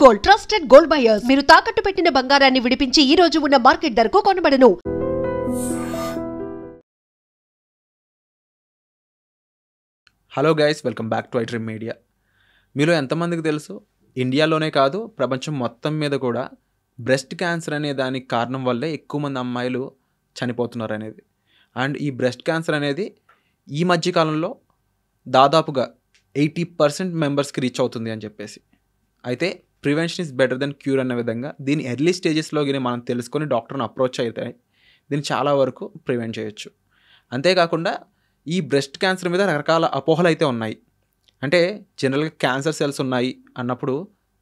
Gold, trusted gold buyers. మీరు తాకట్టు పెట్టిన బంగారాన్ని విడిపించి ఈ రోజు ఉన్న మార్కెట్ ధరకు కొనబడను. Hello guys, welcome back to iDream Media. మీలో ఎంతమందికి తెలుసు, ఇండియాలోనే కాదు ప్రపంచం మొత్తం మీద కూడా బ్రెస్ట్ క్యాన్సర్ అనే దానికి కారణం వల్లే ఎక్కువ మంది అమ్మాయిలు చనిపోతున్నారు అనేది. అండ్ ఈ బ్రెస్ట్ క్యాన్సర్ అనేది ఈ మధ్యకాలంలో దాదాపుగా 80% మెంబర్స్కి రీచ్ అవుతుంది అని చెప్పేసి. అయితే prevention is better than cure అనే విధంగా దీని ఎర్లీ స్టేజెస్లో మనం తెలుసుకొని డాక్టర్ని అప్రోచ్ అయితే దీన్ని చాలా వరకు ప్రివెంట్ చేయొచ్చు. అంతేకాకుండా ఈ బ్రెస్ట్ క్యాన్సర్ మీద రకరకాల అపోహలు అయితే ఉన్నాయి. అంటే జనరల్గా క్యాన్సర్ సెల్స్ ఉన్నాయి అన్నప్పుడు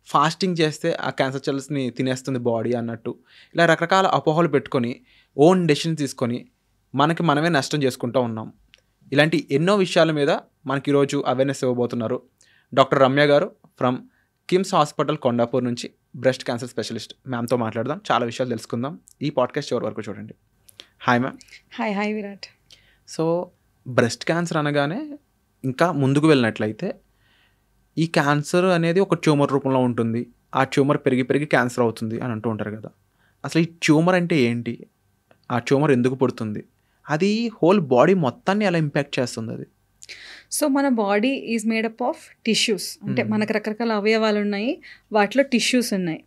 ఫాస్టింగ్ చేస్తే ఆ క్యాన్సర్ సెల్స్ని తినేస్తుంది బాడీ అన్నట్టు, ఇలా రకరకాల అపోహలు పెట్టుకొని ఓన్ డెసిషన్ తీసుకొని మనకి మనమే నష్టం చేసుకుంటూ ఉన్నాం. ఇలాంటి ఎన్నో విషయాల మీద మనకి ఈరోజు అవేర్నెస్ ఇవ్వబోతున్నారు డాక్టర్ రమ్య గారు ఫ్రమ్ కిమ్స్ హాస్పిటల్ కొండాపూర్ నుంచి, బ్రెస్ట్ క్యాన్సర్ స్పెషలిస్ట్. మ్యామ్తో మాట్లాడదాం, చాలా విషయాలు తెలుసుకుందాం. ఈ పాడ్కాస్ట్ చివరి వరకు చూడండి. Hi ma'am. Hi Virat. So breast cancer అనగానే ఇంకా ముందుకు వెళ్ళినట్లయితే ఈ క్యాన్సర్ అనేది ఒక ట్యూమర్ రూపంలో ఉంటుంది. ఆ ట్యూమర్ పెరిగి పెరిగి క్యాన్సర్ అవుతుంది అని అంటూ ఉంటారు కదా. అసలు ఈ ట్యూమర్ అంటే ఏంటి, ఆ ట్యూమర్ ఎందుకు పుడుతుంది, అది హోల్ బాడీ మొత్తాన్ని ఎలా ఇంపాక్ట్ చేస్తుంది అది? సో మన body is made up of tissues. అంటే మనకు రకరకాల అవయవాలు ఉన్నాయి, వాటిలో టిష్యూస్ ఉన్నాయి,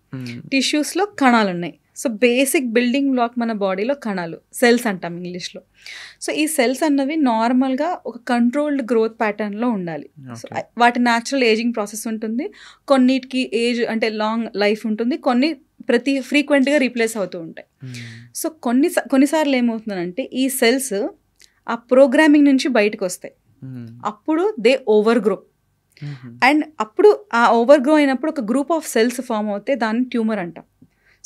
టిష్యూస్లో కణాలు ఉన్నాయి. సో బేసిక్ బిల్డింగ్ బ్లాక్ మన బాడీలో కణాలు, సెల్స్ అంటాం ఇంగ్లీష్లో. సో ఈ సెల్స్ అన్నవి నార్మల్గా ఒక కంట్రోల్డ్ గ్రోత్ ప్యాటర్న్లో ఉండాలి. సో వాటి న్యాచురల్ ఏజింగ్ ప్రాసెస్ ఉంటుంది. కొన్నిటికి ఏజ్ అంటే లాంగ్ లైఫ్ ఉంటుంది, కొన్ని ఫ్రీక్వెంట్గా రీప్లేస్ అవుతూ ఉంటాయి. సో కొన్నిసార్లు ఏమవుతుందంటే ఈ సెల్స్ ఆ ప్రోగ్రామింగ్ నుంచి బయటకు వస్తాయి. అప్పుడు దే ఓవర్ గ్రో. అండ్ అప్పుడు ఆ ఓవర్ గ్రో అయినప్పుడు ఒక గ్రూప్ ఆఫ్ సెల్స్ ఫామ్ అవుతే దాన్ని ట్యూమర్ అంటాం.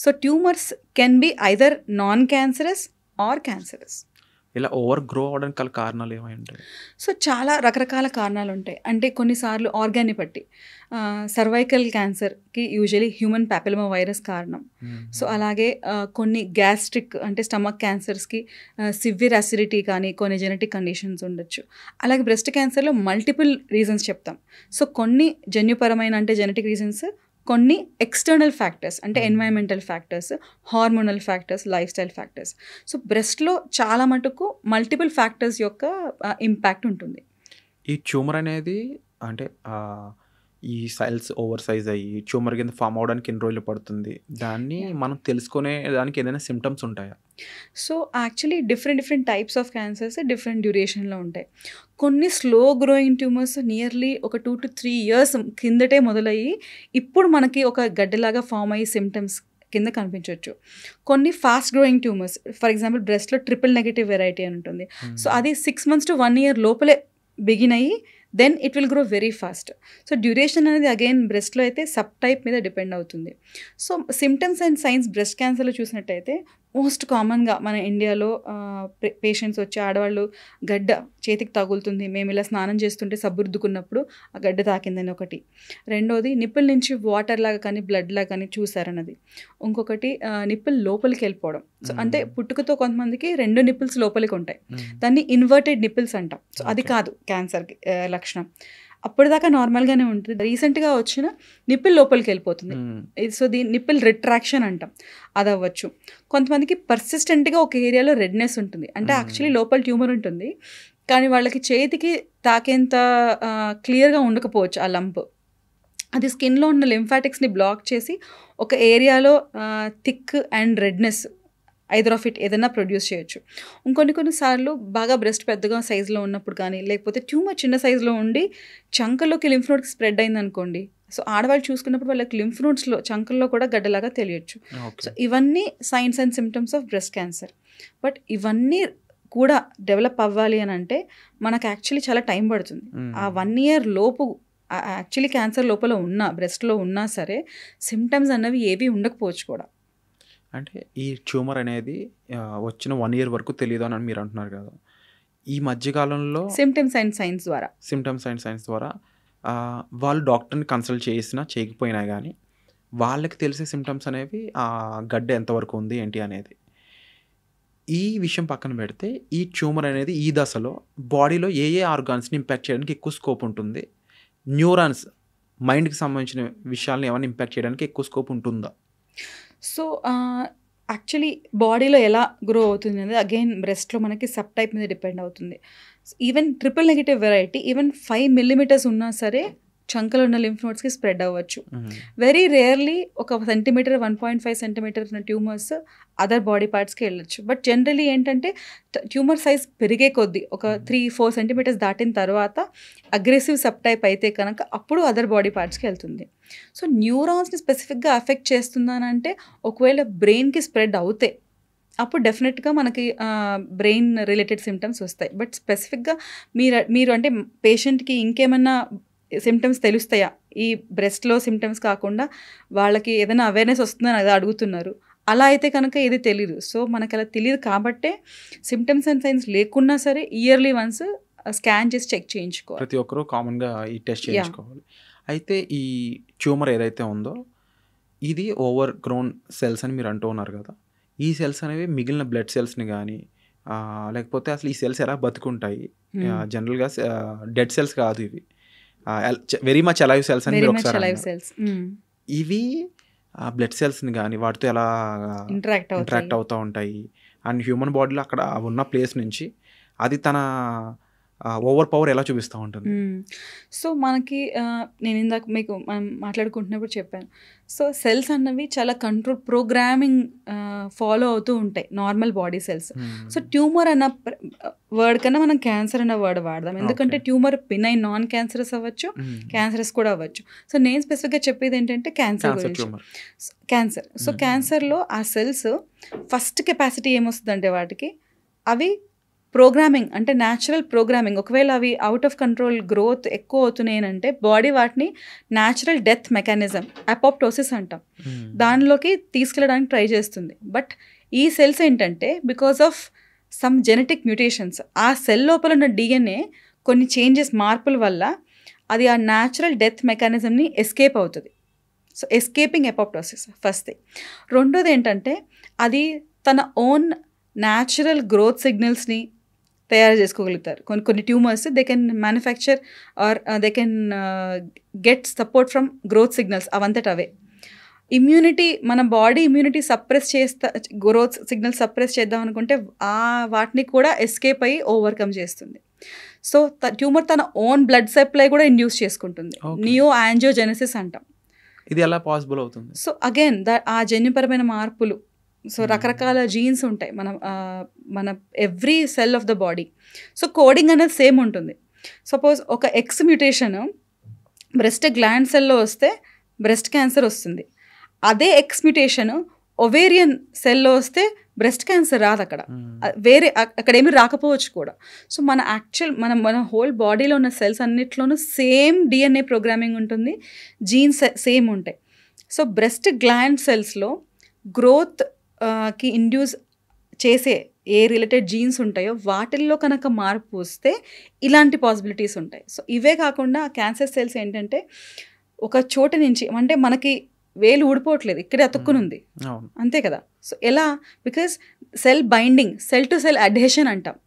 So tumours can be either non cancerous or cancerous. ఇలా ఓవర్ గ్రో అవడానికి గల కారణాలు ఏమై ఉంటాయి? సో చాలా రకరకాల కారణాలు ఉంటాయి. అంటే కొన్నిసార్లు ఆర్గాన్ని బట్టి సర్వైకల్ క్యాన్సర్కి యూజువలీ హ్యూమన్ ప్యాపిలోమా వైరస్ కారణం. సో అలాగే కొన్ని గ్యాస్ట్రిక్ అంటే స్టమక్ క్యాన్సర్స్కి సివియర్ అసిడిటీ కానీ కొన్ని జెనెటిక్ కండిషన్స్ ఉండొచ్చు. అలాగే బ్రెస్ట్ క్యాన్సర్లో మల్టిపుల్ రీజన్స్ చెప్తాం. సో కొన్ని జన్యుపరమైన అంటే జెనెటిక్ రీజన్స్, కొన్ని ఎక్స్టర్నల్ ఫ్యాక్టర్స్ అంటే environmental factors, hormonal factors, life style factors. So బ్రెస్ట్లో చాలా మటుకు మల్టిపుల్ ఫ్యాక్టర్స్ యొక్క ఇంపాక్ట్ ఉంటుంది. ఈ ట్యూమర్ అనేది అంటే ఈ సెల్స్ ఓవర్ సైజ్ అయ్యి ట్యూమర్ కింద ఫామ్ అవడానికి ఎన్ని రోజులు పడుతుంది, దాన్ని మనం తెలుసుకునే దానికి ఏదైనా సిమ్టమ్స్ ఉంటాయా? So actually different types of cancers different డ్యూరేషన్లో ఉంటాయి. కొన్ని స్లో గ్రోయింగ్ ట్యూమర్స్ నియర్లీ ఒక 2 to 3 years కిందటే మొదలయ్యి ఇప్పుడు మనకి ఒక గడ్డలాగా ఫామ్ అయ్యి సిమ్టమ్స్ కింద కనిపించవచ్చు. కొన్ని fast growing tumours, for example బ్రెస్ట్లో ట్రిపుల్ నెగటివ్ వెరైటీ అని ఉంటుంది. సో అది 6 months to 1 year లోపలే బిగిన్ అయ్యి then it will grow very fast. So duration అనేది అగైన్ బ్రెస్ట్లో అయితే సబ్ టైప్ మీద డిపెండ్ అవుతుంది. So symptoms and signs breast క్యాన్సర్లో చూసినట్టయితే మోస్ట్ కామన్గా మన ఇండియాలో పేషెంట్స్ వచ్చి ఆడవాళ్ళు గడ్డ చేతికి తగులుతుంది, మేము ఇలా స్నానం చేస్తుంటే సబ్బురుద్దుకున్నప్పుడు ఆ గడ్డ తాకిందని ఒకటి. రెండోది నిప్పుల నుంచి వాటర్ లాగా కానీ బ్లడ్ లాగా కానీ చూసారన్నది. ఇంకొకటి నిప్పుల్ లోపలికి వెళ్ళిపోవడం. సో అంటే పుట్టుకతో కొంతమందికి 2 నిప్పుల్స్ లోపలికి ఉంటాయి, దాన్ని ఇన్వర్టెడ్ నిప్పుల్స్ అంటాం. సో అది కాదు క్యాన్సర్కి లక్షణం. అప్పటిదాకా నార్మల్గానే ఉంటుంది, రీసెంట్గా వచ్చిన నిప్పుల్ లోపలికి వెళ్ళిపోతుంది. సో దీని నిప్పుల్ రిట్రాక్షన్ అంటాం, అది అవ్వచ్చు. కొంతమందికి పర్సిస్టెంట్గా ఒక ఏరియాలో రెడ్నెస్ ఉంటుంది, అంటే యాక్చువల్లీ లోపల ట్యూమర్ ఉంటుంది కానీ వాళ్ళకి చేతికి తాకేంత క్లియర్గా ఉండకపోవచ్చు ఆ లంప్. అది స్కిన్లో ఉన్న లింఫాటిక్స్ని బ్లాక్ చేసి ఒక ఏరియాలో thick and redness either of it ఏదైనా ప్రొడ్యూస్ చేయొచ్చు. కొన్నిసార్లు బాగా బ్రెస్ట్ పెద్దగా సైజులో ఉన్నప్పుడు కానీ, లేకపోతే ట్యూమర్ చిన్న సైజులో ఉండి చంకల్లోకి లింఫ్ నోడ్కి స్ప్రెడ్ అయింది అనుకోండి. సో ఆడవాళ్ళు చూసుకున్నప్పుడు వాళ్ళకి లింఫ్ నోడ్స్లో చంకల్లో కూడా గడ్డలాగా తెలియచ్చు. సో ఇవన్నీ science and symptoms of breast cancer. But ఇవన్నీ కూడా డెవలప్ అవ్వాలి అని అంటే మనకు యాక్చువల్లీ చాలా టైం పడుతుంది. ఆ 1 year లోపు యాక్చువల్లీ క్యాన్సర్ లోపల ఉన్నా బ్రెస్ట్లో ఉన్నా సరే సిమ్టమ్స్ అన్నవి ఏవి ఉండకపోవచ్చు కూడా. అంటే ఈ ట్యూమర్ అనేది వచ్చిన 1 year వరకు తెలియదు అని మీరు అంటున్నారు కదా. ఈ మధ్యకాలంలో సిమ్టమ్స్ అండ్ సైన్స్ ద్వారా వాళ్ళు డాక్టర్ని కన్సల్ట్ చేసినా చేయకపోయినా కానీ వాళ్ళకి తెలిసే సిమ్టమ్స్ అనేవి ఆ గడ్డ ఎంతవరకు ఉంది ఏంటి అనేది. ఈ విషయం పక్కన పెడితే ఈ ట్యూమర్ అనేది ఈ దశలో బాడీలో ఏ ఆర్గాన్స్ని ఇంపాక్ట్ చేయడానికి ఎక్కువ స్కోప్ ఉంటుంది. న్యూరాన్స్ మైండ్కి సంబంధించిన విషయాలను ఏమైనా ఇంపాక్ట్ చేయడానికి ఎక్కువ స్కోప్ ఉంటుందా? సో యాక్చువల్లీ బాడీలో ఎలా గ్రో అవుతుంది అనేది అగైన్ బ్రెస్ట్లో మనకి సబ్ టైప్ మీద డిపెండ్ అవుతుంది. Even triple negative variety even 5 millimeters ఉన్నా సరే చంకలో ఉన్న లింఫ్ నోడ్స్కి స్ప్రెడ్ అవ్వచ్చు. వెరీ రేర్లీ ఒక సెంటీమీటర్ 1.5 centimeter ఉన్న ట్యూమర్స్ అదర్ బాడీ పార్ట్స్కి వెళ్ళొచ్చు. బట్ జనరలీ ఏంటంటే ట్యూమర్ సైజ్ పెరిగే కొద్దీ ఒక 3-4 centimeters దాటిన తర్వాత అగ్రెసివ్ సబ్ టైప్ అయితే కనుక అప్పుడు అదర్ బాడీ పార్ట్స్కి వెళ్తుంది. సో న్యూరాన్స్ని స్పెసిఫిక్గా అఫెక్ట్ చేస్తుందనంటే ఒకవేళ బ్రెయిన్కి స్ప్రెడ్ అవుతే అప్పుడు డెఫినెట్గా మనకి బ్రెయిన్ రిలేటెడ్ సిమ్టమ్స్ వస్తాయి. బట్ స్పెసిఫిక్గా మీరు అంటే పేషెంట్కి ఇంకేమన్నా సిమ్టమ్స్ తెలుస్తాయా ఈ బ్రెస్ట్లో సిమ్టమ్స్ కాకుండా వాళ్ళకి ఏదైనా అవేర్నెస్ వస్తుందని అది అడుగుతున్నారు. అలా అయితే కనుక ఏది తెలియదు. సో మనకు అలా తెలియదు కాబట్టే సిమ్టమ్స్ అండ్ సైన్స్ లేకున్నా సరే ఇయర్లీ వన్స్ స్కాన్ చేసి చెక్ చేయించుకోవాలి. ప్రతి ఒక్కరూ కామన్గా ఈ టెస్ట్ చేయించుకోవాలి. అయితే ఈ ట్యూమర్ ఏదైతే ఉందో ఇది ఓవర్ గ్రోన్ సెల్స్ అని మీరు అంటూ ఉన్నారు కదా, ఈ సెల్స్ అనేవి మిగిలిన బ్లడ్ సెల్స్ని కానీ లేకపోతే అసలు ఈ సెల్స్ ఎలా బతుకుంటాయి? జనరల్గా డెడ్ సెల్స్ కాదు ఇవి, వెరీ మచ్ అలైవ్ సెల్స్ అని మీరు ఒకసారి ఇవి బ్లడ్ సెల్స్ని కానీ వాటితో ఎలా ఇంటరాక్ట్ అవుతూ ఉంటాయి అండ్ హ్యూమన్ బాడీలో అక్కడ ఉన్న ప్లేస్ నుంచి అది తన ఓవర్ పవర్ ఎలా చూపిస్తూ ఉంటుంది? సో మనకి నేను ఇందాక మీకు మనం మాట్లాడుకుంటున్నప్పుడు చెప్పాను. సో సెల్స్ అన్నవి చాలా ప్రోగ్రామింగ్ ఫాలో అవుతూ ఉంటాయి normal body cells. So tumour అన్న వర్డ్ కన్నా మనం క్యాన్సర్ అన్న వర్డ్ వాడదాం, ఎందుకంటే ట్యూమర్ బినైన్ నాన్ క్యాన్సరస్ అవ్వచ్చు, క్యాన్సరస్ కూడా అవ్వచ్చు. సో నేను స్పెసిఫిక్గా చెప్పేది ఏంటంటే క్యాన్సర్ గురించి. క్యాన్సర్, సో క్యాన్సర్లో ఆ సెల్స్ ఫస్ట్ కెపాసిటీ ఏమొస్తుందంటే వాటికి అవి ప్రోగ్రామింగ్ అంటే న్యాచురల్ ప్రోగ్రామింగ్. ఒకవేళ అవి అవుట్ ఆఫ్ కంట్రోల్ గ్రోత్ ఎక్కువ అవుతున్నాయి అంటే బాడీ వాటిని న్యాచురల్ డెత్ మెకానిజం అపోప్టోసిస్ అంటాం దానిలోకి తీసుకెళ్ళడానికి ట్రై చేస్తుంది. బట్ ఈ సెల్స్ ఏంటంటే because of some genetic mutations ఆ సెల్ లోపల ఉన్న DNA కొన్ని చేంజెస్ మార్పుల వల్ల అది ఆ న్యాచురల్ డెత్ మెకానిజంని ఎస్కేప్ అవుతుంది. So escaping apoptosis first thing. రెండోది ఏంటంటే అది తన ఓన్ న్యాచురల్ గ్రోత్ సిగ్నల్స్ని తయారు చేసుకోగలుగుతారు. కొన్ని tumours they can manufacture or they can get support from growth signals అవంతట అవే. ఇమ్యూనిటీ మన body immunity suppress growth signals suppress చేద్దాం అనుకుంటే వాటిని కూడా ఎస్కేప్ అయ్యి ఓవర్కమ్ చేస్తుంది. సో ట్యూమర్ తన ఓన్ బ్లడ్ సప్లై కూడా ఇండ్యూస్ చేసుకుంటుంది, నియో యాంజియోజెనసిస్ అంటాం. ఇది ఎలా పాసిబుల్ అవుతుంది? సో అగైన్ ఆ జన్యుపరమైన మార్పులు, సో రకరకాల జీన్స్ ఉంటాయి మన every cell of the body. So coding అనేది సేమ్ ఉంటుంది. సపోజ్ ఒక ఎక్స్ మ్యూటేషన్ బ్రెస్ట్ గ్లాండ్ సెల్లో వస్తే బ్రెస్ట్ క్యాన్సర్ వస్తుంది. అదే ఎక్స్ మ్యూటేషన్ ఒవేరియన్ సెల్లో వస్తే బ్రెస్ట్ క్యాన్సర్ రాదు. అక్కడ వేరే అక్కడేమీ రాకపోవచ్చు కూడా. సో మన హోల్ బాడీలో ఉన్న సెల్స్ అన్నిట్లోనూ సేమ్ DNA ప్రోగ్రామింగ్ ఉంటుంది, జీన్స్ సేమ్ ఉంటాయి. సో బ్రెస్ట్ గ్లాండ్ సెల్స్లో గ్రోత్ కి ఇండ్యూస్ చేసే ఏ రిలేటెడ్ జీన్స్ ఉంటాయో వాటిల్లో కనుక మార్పు వస్తే ఇలాంటి పాసిబిలిటీస్ ఉంటాయి. సో ఇవే కాకుండా క్యాన్సర్ సెల్స్ ఏంటంటే ఒక చోట నుంచి అంటే మనకి వేలు ఊడిపోవట్లేదు, ఇక్కడే అతుక్కునుంది అంతే కదా. సో ఎలా? Because cell binding, cell to cell adhesion అంటాం,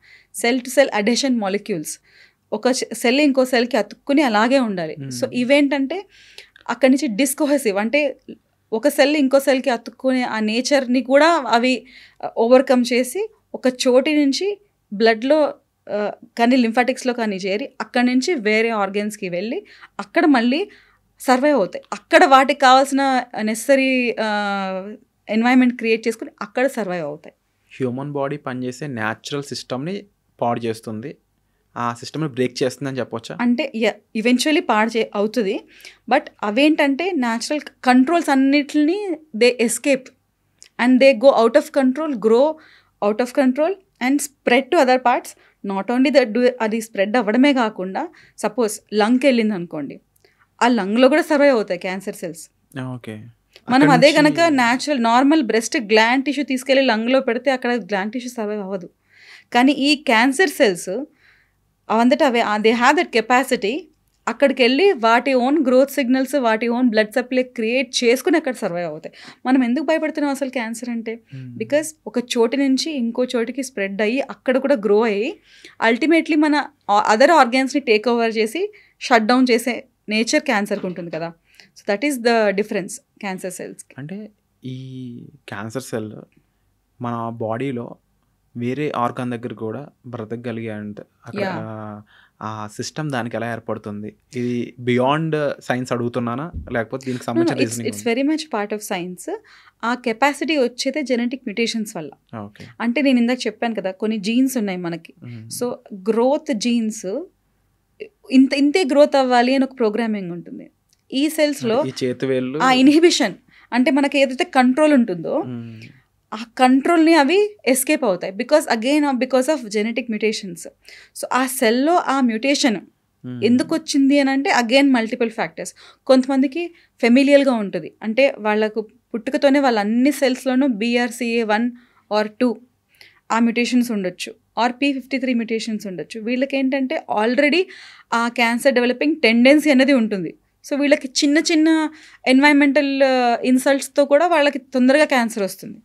cell to cell adhesion molecules. ఒక సెల్ ఇంకో సెల్కి అతుక్కుని అలాగే ఉండాలి. సో ఇవేంటంటే అక్కడి నుంచి డిస్కోహెసివ్ అంటే ఒక సెల్ ఇంకో సెల్కి అతుక్కునే ఆ నేచర్ని కూడా అవి ఓవర్కమ్ చేసి ఒక చోటి నుంచి బ్లడ్లో కానీ లింఫాటిక్స్లో కానీ చేరి అక్కడి నుంచి వేరే ఆర్గన్స్కి వెళ్ళి అక్కడ మళ్ళీ సర్వైవ్ అవుతాయి. అక్కడ వాటికి కావాల్సిన నెసరీ ఎన్వైరన్మెంట్ క్రియేట్ చేసుకుని అక్కడ సర్వైవ్ అవుతాయి. హ్యూమన్ బాడీ పనిచేసే న్యాచురల్ సిస్టమ్ని పాడు చేస్తుంది, ఆ సిస్టమ్ని బ్రేక్ చేస్తుందని చెప్పొచ్చా? అంటే ఈవెన్చువల్లీ అవుతుంది. బట్ అవేంటంటే న్యాచురల్ కంట్రోల్స్ అన్నిటిని they escape and they go out of control, grow out of control and spread to other parts. Not only అది స్ప్రెడ్ అవ్వడమే కాకుండా సపోజ్ లంగ్కి వెళ్ళింది అనుకోండి, ఆ లంగ్లో కూడా సర్వైవ్ అవుతాయి క్యాన్సర్ సెల్స్. ఓకే, మనం అదే కనుక natural normal breast gland tissue తీసుకెళ్ళి లంగ్లో పెడితే అక్కడ గ్లాండ్ టిష్యూ సర్వైవ్ అవ్వదు. కానీ ఈ క్యాన్సర్ సెల్స్ అవంతటా అవే దే హ్యావ్ దట్ కెపాసిటీ అక్కడికి వెళ్ళి వాటి ఓన్ గ్రోత్ సిగ్నల్స్ వాటి ఓన్ బ్లడ్ సప్లై క్రియేట్ చేసుకుని అక్కడ సర్వైవ్ అవుతాయి. మనం ఎందుకు భయపడుతున్నాం అసలు క్యాన్సర్ అంటే? బికాస్ ఒక చోటి నుంచి ఇంకో చోటికి స్ప్రెడ్ అయ్యి అక్కడ కూడా గ్రో అయ్యి అల్టిమేట్లీ మన అదర్ ఆర్గాన్స్ని టేక్ ఓవర్ చేసి షట్ డౌన్ చేసే నేచర్ క్యాన్సర్కి ఉంటుంది కదా. So that is the difference cancer సెల్స్కి. అంటే ఈ క్యాన్సర్ సెల్ మన బాడీలో వేరే ఆర్గాన్ దగ్గర కూడా బ్రతకగలిగే అంటే అక్కడ ఆ సిస్టమ్ దానికి ఎలా ఏర్పడుతుంది? ఇది బియాండ్ సైన్స్ అడుగుతున్నానా లేకపోతే దీనికి సంబంధించిన reasoning? It's very much part of science. ఆ కెపాసిటీ వచ్చేదే జెనెటిక్ మ్యూటేషన్స్ వల్ల. ఓకే. అంటే నేను ఇందాక చెప్పాను కదా, కొన్ని జీన్స్ ఉన్నాయి మనకి. సో గ్రోత్ జీన్స్ ఇంతే గ్రోత్ అవ్వాలి అని ఒక ప్రోగ్రామింగ్ ఉంటుంది. ఈ సెల్స్లో ఈ చేతి వేళ్ళు ఆ ఇన్హిబిషన్ అంటే మనకి ఏదైతే కంట్రోల్ ఉంటుందో ఆ కంట్రోల్ని అవి ఎస్కేప్ అవుతాయి because of genetic mutations. So ఆ సెల్లో ఆ మ్యూటేషన్ ఎందుకు వచ్చింది అని అంటే అగైన్ మల్టిపుల్ ఫ్యాక్టర్స్. కొంతమందికి ఫెమిలియల్గా ఉంటుంది, అంటే వాళ్ళకు పుట్టుకతోనే వాళ్ళ అన్ని సెల్స్లోనూ BRCA1 or 2 ఆ మ్యూటేషన్స్ ఉండొచ్చు, ఆర్ P53 మ్యూటేషన్స్ ఉండొచ్చు. వీళ్ళకి ఏంటంటే ఆల్రెడీ ఆ క్యాన్సర్ డెవలపింగ్ టెండెన్సీ అనేది ఉంటుంది. సో వీళ్ళకి చిన్న చిన్న ఎన్వైరన్మెంటల్ ఇన్సల్ట్స్తో కూడా వాళ్ళకి తొందరగా క్యాన్సర్ వస్తుంది.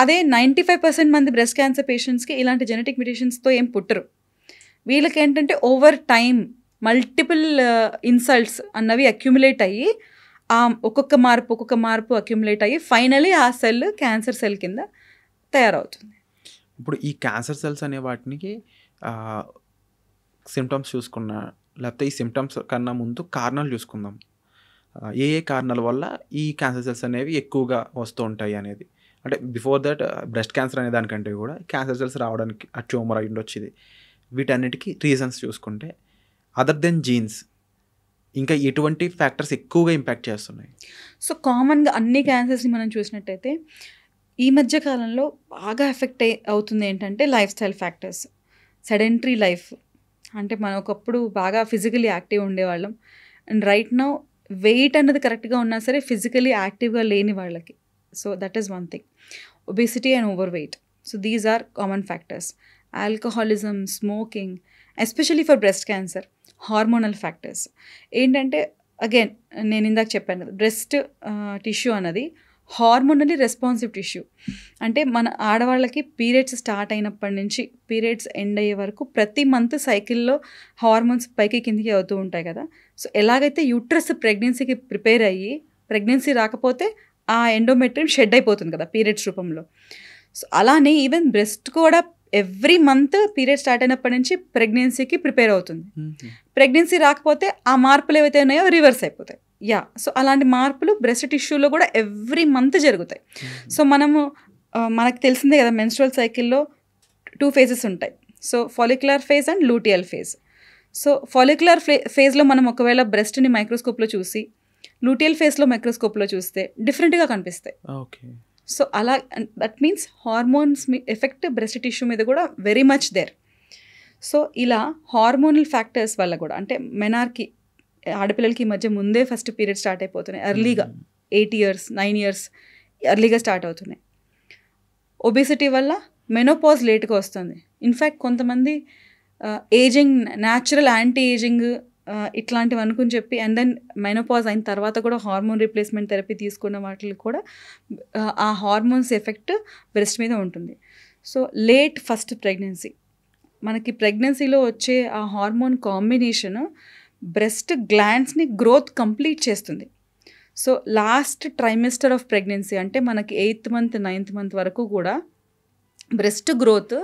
అదే 95% మంది బ్రెస్ట్ క్యాన్సర్ పేషెంట్స్కి ఇలాంటి జెనెటిక్ మ్యూటేషన్స్తో ఏం పుట్టరు. వీళ్ళకి ఏంటంటే ఓవర్ టైం మల్టిపుల్ ఇన్సల్ట్స్ అన్నవి అక్యుములేట్ అయ్యి ఆ ఒక్కొక్క మార్పు అక్యుములేట్ అయ్యి ఫైనలీ ఆ సెల్ క్యాన్సర్ సెల్ కింద తయారవుతుంది. ఇప్పుడు ఈ క్యాన్సర్ సెల్స్ అనే వాటికి సిమ్టమ్స్ చూసుకున్నా లేకపోతే ఈ సిమ్టమ్స్ కన్నా ముందు కారణాలు చూసుకుందాం. ఏ కారణాల వల్ల ఈ క్యాన్సర్ సెల్స్ అనేవి ఎక్కువగా వస్తూ ఉంటాయి అనేది. అంటే బిఫోర్ దట్ బ్రెస్ట్ క్యాన్సర్ అనే దానికంటే కూడా క్యాన్సర్ సెల్స్ రావడానికి ఆ ట్యూమర్ అయి ఉండొచ్చు. ఇది వీటన్నిటికీ రీజన్స్ చూసుకుంటే అదర్ దెన్ జీన్స్ ఇంకా ఎటువంటి ఫ్యాక్టర్స్ ఎక్కువగా ఇంపాక్ట్ చేస్తున్నాయి? సో కామన్గా అన్ని క్యాన్సర్స్ని మనం చూసినట్టయితే ఈ మధ్య కాలంలో బాగా ఎఫెక్ట్ అవుతుంది ఏంటంటే life style factors. Sedentary life అంటే మనం ఒకప్పుడు బాగా ఫిజికలీ యాక్టివ్ ఉండేవాళ్ళం, అండ్ రైట్ నౌ వెయిట్ అన్నది కరెక్ట్గా ఉన్నా సరే ఫిజికలీ యాక్టివ్గా లేని వాళ్ళకి. So that is one thing. Obesity and overweight. So these are common factors. Alcoholism, smoking, especially for breast cancer. Hormonal factors ఏంటంటే అగైన్ నేను ఇందాక చెప్పాను కదా, బ్రెస్ట్ టిష్యూ అన్నది హార్మోనల్లీ రెస్పాన్సివ్ టిష్యూ. అంటే మన ఆడవాళ్ళకి పీరియడ్స్ స్టార్ట్ అయినప్పటి నుంచి పీరియడ్స్ ఎండ్ అయ్యే వరకు ప్రతి మంత్ సైకిల్లో హార్మోన్స్ పైకి కిందికి అవుతూ ఉంటాయి కదా. సో ఎలాగైతే యూట్రస్ ప్రెగ్నెన్సీకి ప్రిపేర్ అయ్యి ప్రెగ్నెన్సీ రాకపోతే ఆ ఎండోమెట్రియం షెడ్ అయిపోతుంది కదా పీరియడ్స్ రూపంలో. సో అలానే ఈవెన్ బ్రెస్ట్ కూడా ఎవ్రీ మంత్ పీరియడ్ స్టార్ట్ అయినప్పటి నుంచి ప్రెగ్నెన్సీకి ప్రిపేర్ అవుతుంది. ప్రెగ్నెన్సీ రాకపోతే ఆ మార్పులు ఏవైతే ఉన్నాయో రివర్స్ అయిపోతాయి. సో అలాంటి మార్పులు బ్రెస్ట్ టిష్యూలో కూడా ఎవ్రీ మంత్ జరుగుతాయి. సో మనకు తెలిసిందే కదా, మెన్స్ట్రువల్ సైకిల్లో 2 phases ఉంటాయి. So follicular phase and luteal phase. So follicular ఫేజ్లో మనం ఒకవేళ బ్రెస్ట్ని మైక్రోస్కోప్లో చూసి లూటియల్ ఫేజ్లో మైక్రోస్కోప్లో చూస్తే డిఫరెంట్గా కనిపిస్తాయి. ఓకే. సో అలా that means hormones effect breast tissue మీద కూడా వెరీ మచ్ దేర్. సో ఇలా హార్మోనల్ ఫ్యాక్టర్స్ వల్ల కూడా అంటే మెనార్కి ఆడపిల్లలకి ఈ మధ్య ముందే ఫస్ట్ పీరియడ్ స్టార్ట్ అయిపోతున్నాయి ఎర్లీగా, 8 years 9 years ఎర్లీగా స్టార్ట్ అవుతున్నాయి. ఒబేసిటీ వల్ల మెనోపాజ్ లేట్గా వస్తుంది. ఇన్ఫ్యాక్ట్ కొంతమంది ఏజింగ్ న్యాచురల్ యాంటీ ఏజింగ్ ఇట్లాంటివి అనుకుని చెప్పి అండ్ దెన్ మెనోపాజ్ అయిన తర్వాత కూడా హార్మోన్ రీప్లేస్మెంట్ థెరపీ తీసుకున్న వాటికి కూడా ఆ హార్మోన్స్ ఎఫెక్ట్ బ్రెస్ట్ మీద ఉంటుంది. సో లేట్ ఫస్ట్ ప్రెగ్నెన్సీ, మనకి ప్రెగ్నెన్సీలో వచ్చే ఆ హార్మోన్ కాంబినేషన్ బ్రెస్ట్ గ్లాండ్స్ని గ్రోత్ కంప్లీట్ చేస్తుంది. So last trimester of pregnancy అంటే మనకి 8th month 9th month వరకు కూడా బ్రెస్ట్ గ్రోత్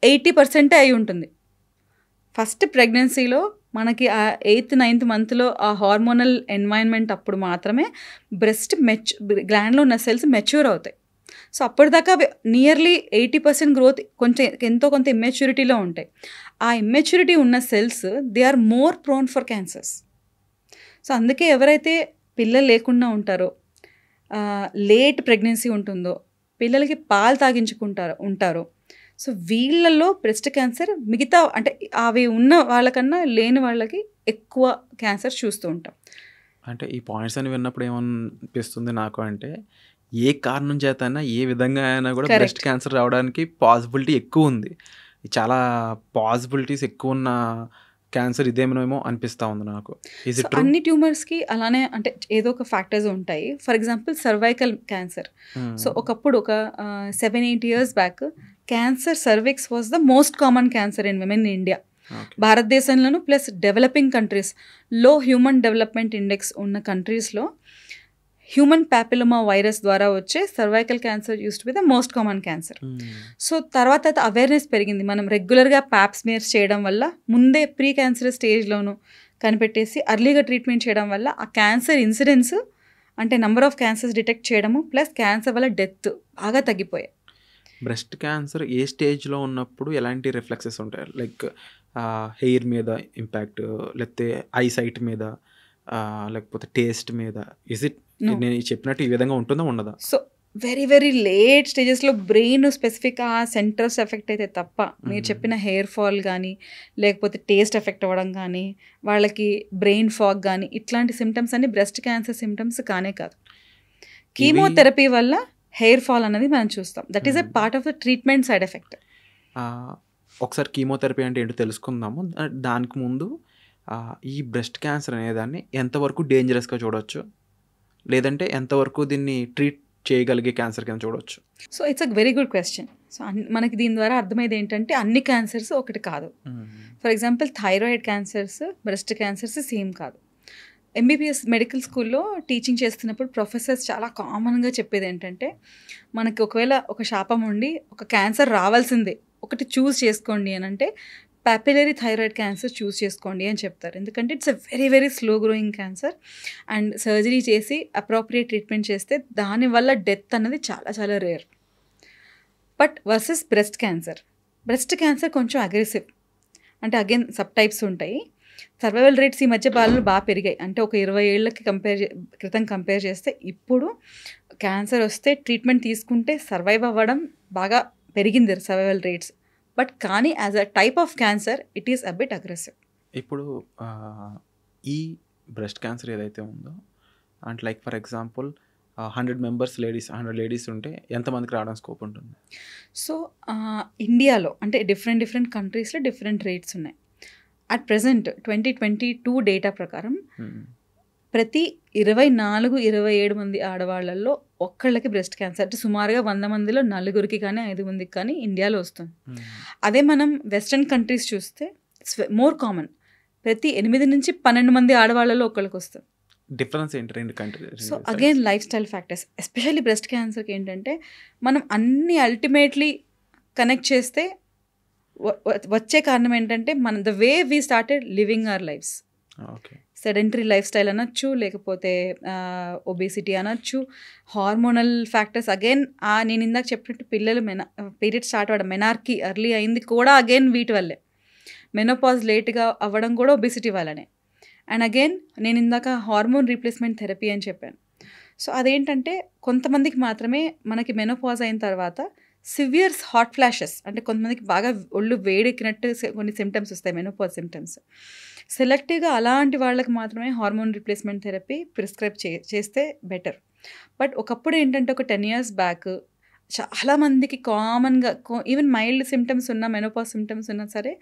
80% అయి ఉంటుంది. ఫస్ట్ ప్రెగ్నెన్సీలో మనకి ఆ 8th 9th monthలో ఆ హార్మోనల్ ఎన్వైరన్మెంట్ అప్పుడు మాత్రమే బ్రెస్ట్ గ్లాండ్లో ఉన్న సెల్స్ మెచ్యూర్ అవుతాయి. సో అప్పటిదాకా నియర్లీ 80% గ్రోత్ ఎంతో కొంత ఇమ్మెచ్యూరిటీలో ఉంటాయి. ఆ ఇమ్మెచ్యూరిటీ ఉన్న cells they are more prone for cancers. So అందుకే ఎవరైతే పిల్లలు లేకుండా ఉంటారో, లేట్ ప్రెగ్నెన్సీ ఉంటుందో, పిల్లలకి పాలు ఉంటారో, సో వీళ్ళల్లో బ్రెస్ట్ క్యాన్సర్ మిగతా అంటే అవి ఉన్న వాళ్ళకన్నా లేని వాళ్ళకి ఎక్కువ క్యాన్సర్ చూస్తూ ఉంటాం. అంటే ఈ పాయింట్స్ అని విన్నప్పుడు ఏమనిపిస్తుంది నాకు అంటే ఏ కారణం చేతైనా ఏ విధంగా అయినా కూడా బ్రెస్ట్ క్యాన్సర్ రావడానికి పాసిబిలిటీ ఎక్కువ ఉంది. చాలా పాసిబిలిటీస్ ఎక్కువ ఉన్న క్యాన్సర్ ఇదేమో అనిపిస్తూ ఉంది నాకు. అన్ని ట్యూమర్స్కి అలానే అంటే ఏదో ఒక ఫ్యాక్టర్స్ ఉంటాయి. For example cervical cancer. So ఒకప్పుడు ఒక 7-8 years back cancer cervix was the most common cancer in women in India. భారతదేశంలోను ప్లస్ డెవలపింగ్ కంట్రీస్, లో హ్యూమన్ డెవలప్మెంట్ ఇండెక్స్ ఉన్న కంట్రీస్లో హ్యూమన్ ప్యాపిలోమా వైరస్ ద్వారా వచ్చే cervical cancer used to be the most common cancer. So తర్వాత అయితే awareness పెరిగింది. మనం రెగ్యులర్గా ప్యాప్ స్మియర్స్ చేయడం వల్ల ముందే ప్రీ క్యాన్సర్ స్టేజ్లోను కనిపెట్టేసి అర్లీగా ట్రీట్మెంట్ చేయడం వల్ల ఆ క్యాన్సర్ ఇన్సిడెన్స్ అంటే నెంబర్ ఆఫ్ క్యాన్సర్స్ డిటెక్ట్ చేయడము ప్లస్ క్యాన్సర్ వల్ల డెత్ బాగా తగ్గిపోయాయి. బ్రెస్ట్ క్యాన్సర్ ఏ స్టేజ్లో ఉన్నప్పుడు ఎలాంటి రిఫ్లెక్సెస్ ఉంటాయి? లైక్ హెయిర్ మీద ఇంపాక్ట్, లేకపోతే ఐసైట్ మీద, లేకపోతే టేస్ట్ మీద? ఇస్ ఇట్ నేను చెప్పినట్టు ఈ విధంగా ఉంటుందా ఉండదా? సో వెరీ వెరీ లేట్ స్టేజెస్లో బ్రెయిన్ స్పెసిఫిక్ ఆ సెంటర్స్ ఎఫెక్ట్ అయితే తప్ప మీరు చెప్పిన హెయిర్ ఫాల్ కానీ లేకపోతే టేస్ట్ ఎఫెక్ట్ అవ్వడం కానీ వాళ్ళకి బ్రెయిన్ ఫాగ్ కానీ ఇట్లాంటి సిమ్టమ్స్ అన్ని బ్రెస్ట్ క్యాన్సర్ సిమ్టమ్స్ కానే కాదు. కీమోథెరపీ వల్ల హెయిర్ ఫాల్ అనేది మనం చూస్తాం. That is a part of the treatment side effect. ఒకసారి కీమోథెరపీ అంటే ఏంటో తెలుసుకుందాము. దానికి ముందు ఈ బ్రెస్ట్ క్యాన్సర్ అనేదాన్ని ఎంతవరకు డేంజరస్గా చూడవచ్చు, లేదంటే ఎంతవరకు దీన్ని ట్రీట్ చేయగలిగే క్యాన్సర్ కింద చూడవచ్చు? So it's a very good question. So మనకి దీని ద్వారా అర్థమైంది ఏంటంటే అన్ని క్యాన్సర్స్ ఒకటి కాదు. For example thyroid cancers, breast cancers same కాదు. ఎంబీబీఎస్ మెడికల్ స్కూల్లో టీచింగ్ చేస్తున్నప్పుడు ప్రొఫెసర్స్ చాలా కామన్గా చెప్పేది ఏంటంటే మనకి ఒకవేళ ఒక శాపం ఉండి ఒక క్యాన్సర్ రావాల్సిందే, ఒకటి చూస్ చేసుకోండి అని అంటే పాపిలరీ థైరాయిడ్ క్యాన్సర్ చూస్ చేసుకోండి అని చెప్తారు. ఎందుకంటే it's a very very slow growing cancer and surgery చేసి అప్రోప్రియేట్ ట్రీట్మెంట్ చేస్తే దానివల్ల డెత్ అన్నది చాలా చాలా rare. But versus breast cancer కొంచెం అగ్రెసివ్. అంటే అగైన్ సబ్ టైప్స్ ఉంటాయి. సర్వైవల్ రేట్స్ ఈ మధ్య కాలంలో బాగా పెరిగాయి. అంటే ఒక 20 ఏళ్ళకి క్రితం కంపేర్ చేస్తే ఇప్పుడు క్యాన్సర్ వస్తే ట్రీట్మెంట్ తీసుకుంటే సర్వైవ్ అవ్వడం బాగా పెరిగింది సర్వైవల్ రేట్స్. బట్ కానీ as a type of cancer it is a bit aggressive. ఇప్పుడు ఈ బ్రెస్ట్ క్యాన్సర్ ఏదైతే ఉందో అంటే లైక్ ఫర్ ఎగ్జాంపుల్ 100 లేడీస్ ఉంటే ఎంతమందికి రావడం స్కోప్ ఉంటుంది? సో ఇండియాలో అంటే డిఫరెంట్ కంట్రీస్లో డిఫరెంట్ రేట్స్ ఉన్నాయి. అట్ ప్రెజెంట్ 2022 డేటా ప్రకారం ప్రతి 24-27 మంది ఆడవాళ్ళల్లో ఒక్కళ్ళకి బ్రెస్ట్ క్యాన్సర్, అంటే సుమారుగా 100 మందిలో 4 కానీ 5 మందికి కానీ ఇండియాలో వస్తుంది. అదే మనం వెస్ట్రన్ కంట్రీస్ చూస్తే ఇట్స్ మోర్ కామన్. ప్రతి 8-12 మంది ఆడవాళ్ళలో ఒక్కళ్ళకి వస్తుంది. డిఫరెన్స్ ఏంటి రెండు countries? So again life style factors. Especially breast క్యాన్సర్కి ఏంటంటే మనం అన్ని అల్టిమేట్లీ కనెక్ట్ చేస్తే వచ్చే కారణం ఏంటంటే మన the way we started living our lives. Sedentary lifestyle అనొచ్చు, లేకపోతే ఒబేసిటీ అనొచ్చు, హార్మోనల్ ఫ్యాక్టర్స్. అగైన్ నేను ఇందాక చెప్పినట్టు పిల్లలు పీరియడ్ స్టార్ట్ అవ్వడం, మెనార్కీ ఎర్లీ అయింది కూడా అగైన్ వీటి వల్లే. మెనోపాజ్ లేట్గా అవ్వడం కూడా ఒబేసిటీ వల్లనే. అండ్ అగైన్ నేను ఇందాక హార్మోన్ రీప్లేస్మెంట్ థెరపీ అని చెప్పాను. సో అదేంటంటే కొంతమందికి మాత్రమే మనకి మెనోపాజ్ అయిన తర్వాత సివియర్ హాట్ ఫ్లాషెస్, అంటే కొంతమందికి బాగా ఒళ్ళు వేడెక్కినట్టు కొన్ని సిమ్టమ్స్ వస్తాయి, మెనోపాజ్ సిమ్టమ్స్. సెలెక్టివ్గా అలాంటి వాళ్ళకి మాత్రమే హార్మోన్ రీప్లేస్మెంట్ థెరపీ ప్రిస్క్రైబ్ చేస్తే బెటర్. బట్ ఒకప్పుడు ఏంటంటే ఒక 10 years బ్యాక్ చాలామందికి కామన్గా ఈవెన్ మైల్డ్ సిమ్టమ్స్ ఉన్న మెనోపాజ్ సిమ్టమ్స్ ఉన్నా సరే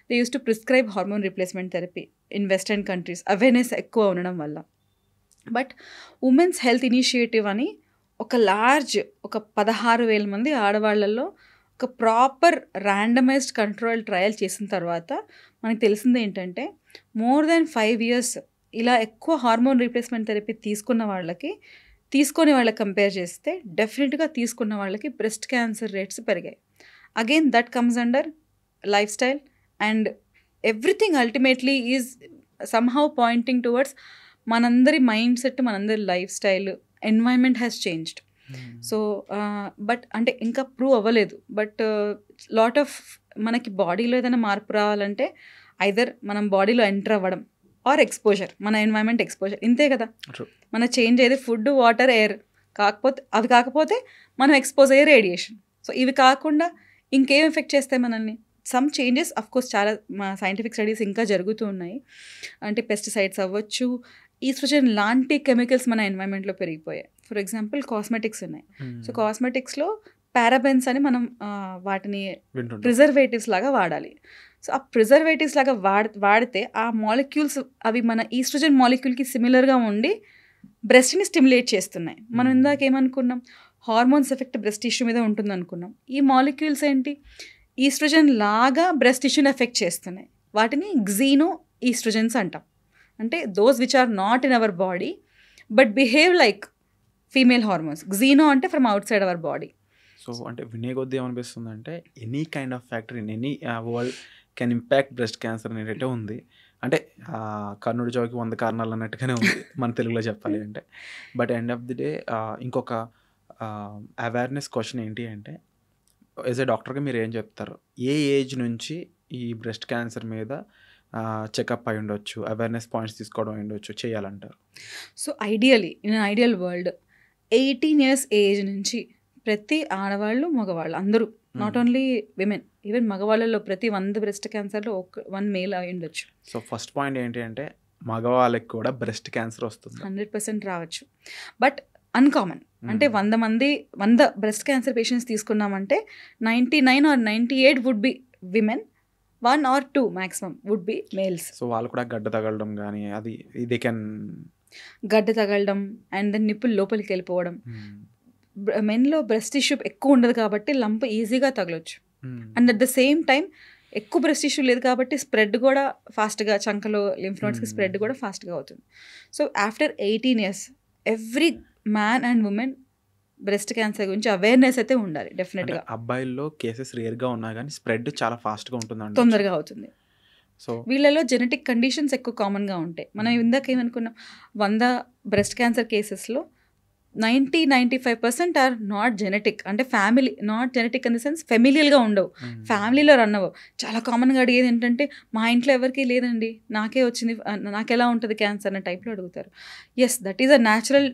they use to prescribe hormone replacement therapy in western countries, awareness ఎక్కువ ఉండడం వల్ల. బట్ ఉమెన్స్ హెల్త్ ఇనిషియేటివ్ అని ఒక 16,000 మంది ఆడవాళ్ళల్లో ఒక ప్రాపర్ ర్యాండమైజ్డ్ కంట్రోల్ ట్రయల్ చేసిన తర్వాత మనకు తెలిసింది ఏంటంటే మోర్ దాన్ 5 years ఇలా ఎక్కువ హార్మోన్ రీప్లేస్మెంట్ థెరపీ తీసుకున్న వాళ్ళకి తీసుకొని వాళ్ళకి కంపేర్ చేస్తే డెఫినెట్గా తీసుకున్న వాళ్ళకి బ్రెస్ట్ క్యాన్సర్ రేట్స్ పెరిగాయి. Again that comes under life style and everything ultimately is somehow Poynting towards మనందరి మైండ్ సెట్, మనందరి life style, environment has changed. So but అంటే ఇంకా ప్రూవ్ అవ్వలేదు. బట్ లాట్ ఆఫ్ మనకి బాడీలో ఏదైనా మార్పు రావాలంటే ఐదర్ మనం బాడీలో ఎంటర్ అవ్వడం ఆర్ ఎక్స్పోజర్, మన ఎన్వైర్న్మెంట్ ఎక్స్పోజర్, ఇంతే కదా. మన చేంజ్ అయ్యేది ఫుడ్, వాటర్, ఎయిర్. కాకపోతే మనం ఎక్స్పోజ్ అయ్యే రేడియేషన్. సో ఇవి కాకుండా ఇంకేం ఎఫెక్ట్ చేస్తాయి మనల్ని? సమ్ చేంజెస్ అఫ్కోర్స్ చాలా సైంటిఫిక్ స్టడీస్ ఇంకా జరుగుతూ ఉన్నాయి. అంటే పెస్టిసైడ్స్ అవ్వచ్చు, ఈస్ట్రోజన్ లాంటి కెమికల్స్ మన ఎన్వైర్న్మెంట్లో పెరిగిపోయాయి. ఫర్ ఎగ్జాంపుల్ కాస్మెటిక్స్ ఉన్నాయి. సో కాస్మెటిక్స్లో పారాబెన్స్ అని మనం వాటిని ప్రిజర్వేటివ్స్ లాగా వాడాలి. సో ఆ ప్రిజర్వేటివ్స్ లాగా వాడితే ఆ మాలిక్యూల్స్ అవి మన ఈస్ట్రోజన్ మాలిక్యూల్కి సిమిలర్గా ఉండి బ్రెస్ట్ని స్టిమ్యులేట్ చేస్తున్నాయి. మనం ఇందాక ఏమనుకున్నాం, హార్మోన్స్ ఎఫెక్ట్ బ్రెస్ట్ టిష్యూ మీద ఉంటుంది అనుకున్నాం. ఈ మాలిక్యూల్స్ ఏంటి, ఈస్ట్రోజన్ లాగా బ్రెస్ట్ టిష్యూని ఎఫెక్ట్ చేస్తున్నాయి. వాటిని గ్జీనో ఈస్ట్రోజన్స్ అంటాం. అంటే those which are not in our body but behave like female hormones. Xeno అంటే from outside our body. So అంటే వినే కొద్దీ ఏమనిపిస్తుంది అంటే any kind of factor in any world can impact breast cancer అనేటట్టే ఉంది. అంటే కర్ణుడి చావుకి 100 కారణాలు అన్నట్టుగానే ఉంది మన తెలుగులో చెప్పాలి అంటే. But end of the day ఇంకొక అవేర్నెస్ క్వశ్చన్ ఏంటి అంటే, యాజ్ ఏ డాక్టర్గా మీరు ఏం చెప్తారు? ఏ ఏజ్ నుంచి ఈ బ్రెస్ట్ క్యాన్సర్ మీద చెకప్ అయి ఉండొచ్చు, అవేర్నెస్ పాయింట్స్ తీసుకోవడం అయి ఉండొచ్చు చేయాలంటారు? So ideally in ideal world 18 years age నుంచి ప్రతి ఆడవాళ్ళు మగవాళ్ళు అందరూ, నాట్ ఓన్లీ విమెన్, ఈవెన్ మగవాళ్ళలో ప్రతి 100 బ్రెస్ట్ క్యాన్సర్లో 1 మేల్ అయి ఉండొచ్చు. సో ఫస్ట్ పాయింట్ ఏంటి అంటే మగవాళ్ళకి కూడా బ్రెస్ట్ క్యాన్సర్ వస్తుంది. 100% రావచ్చు. But uncommon. అంటే 100 బ్రెస్ట్ క్యాన్సర్ పేషెంట్స్ తీసుకున్నామంటే 99 or 98 would be women, 1 or 2 maximum would be males. So వాళ్ళు కూడా గడ్డ తగలడం కానీ అది దే కెన్ గడ్డ తగలడం అండ్ దెన్ నిప్పులు లోపలికి వెళ్ళిపోవడం. మెన్లో బ్రెస్ట్ టిష్యూ ఎక్కువ ఉండదు కాబట్టి లంప్ ఈజీగా తగలొచ్చు. And at the same time ఎక్కువ బ్రెస్ట్ టిష్యూ లేదు కాబట్టి స్ప్రెడ్ కూడా ఫాస్ట్గా, చంకలో లింఫ్ నోడ్స్కి స్ప్రెడ్ కూడా ఫాస్ట్గా అవుతుంది. So after 18 years every man and women breast cancer గురించి అవేర్నెస్ అయితే ఉండాలి డెఫినెట్గా. అబ్బాయిల్లో కేసెస్ రేర్గా ఉన్నా కానీ స్ప్రెడ్ చాలా ఫాస్ట్గా ఉంటుంది, తొందరగా అవుతుంది. సో వీళ్ళలో జెనెటిక్ కండిషన్స్ ఎక్కువ కామన్గా ఉంటాయి. మనం ఇందాక ఏమనుకున్నాం, 100 బ్రెస్ట్ క్యాన్సర్ కేసెస్లో 90-95% ఆర్ నాట్ జెనెటిక్. అంటే family not genetic in the sense ఫెమిలియల్గా ఉండవు, ఫ్యామిలీలో రన్ అవ్వవు. చాలా కామన్గా అడిగేది ఏంటంటే మా ఇంట్లో ఎవరికి లేదండి, నాకే వచ్చింది, నాకు ఎలా ఉంటుంది క్యాన్సర్ అనే టైప్లో అడుగుతారు. Yes, that is a natural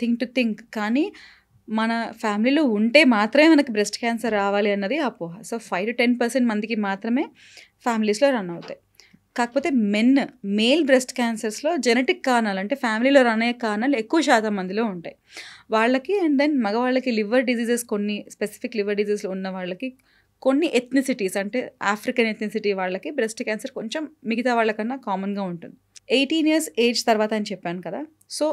thing to think. కానీ మన ఫ్యామిలీలో ఉంటే మాత్రమే మనకి బ్రెస్ట్ క్యాన్సర్ రావాలి అన్నది అపోహ. సో 5-10% మందికి మాత్రమే ఫ్యామిలీస్లో రన్ అవుతాయి. కాకపోతే మేల్ బ్రెస్ట్ క్యాన్సర్స్లో జెనెటిక్ కారణాలు అంటే ఫ్యామిలీలో రన్ అయ్యే కారణాలు ఎక్కువ శాతం మందిలో ఉంటాయి వాళ్ళకి. అండ్ దెన్ మగవాళ్ళకి లివర్ డిజీజెస్, కొన్ని స్పెసిఫిక్ లివర్ డిజీజెస్ ఉన్న వాళ్ళకి, కొన్ని ఎథ్నిసిటీస్ అంటే ఆఫ్రికన్ ఎథ్నిసిటీ వాళ్ళకి బ్రెస్ట్ క్యాన్సర్ కొంచెం మిగతా వాళ్ళకన్నా కామన్గా ఉంటుంది. 18 years ఏజ్ తర్వాత అని చెప్పాను కదా. సో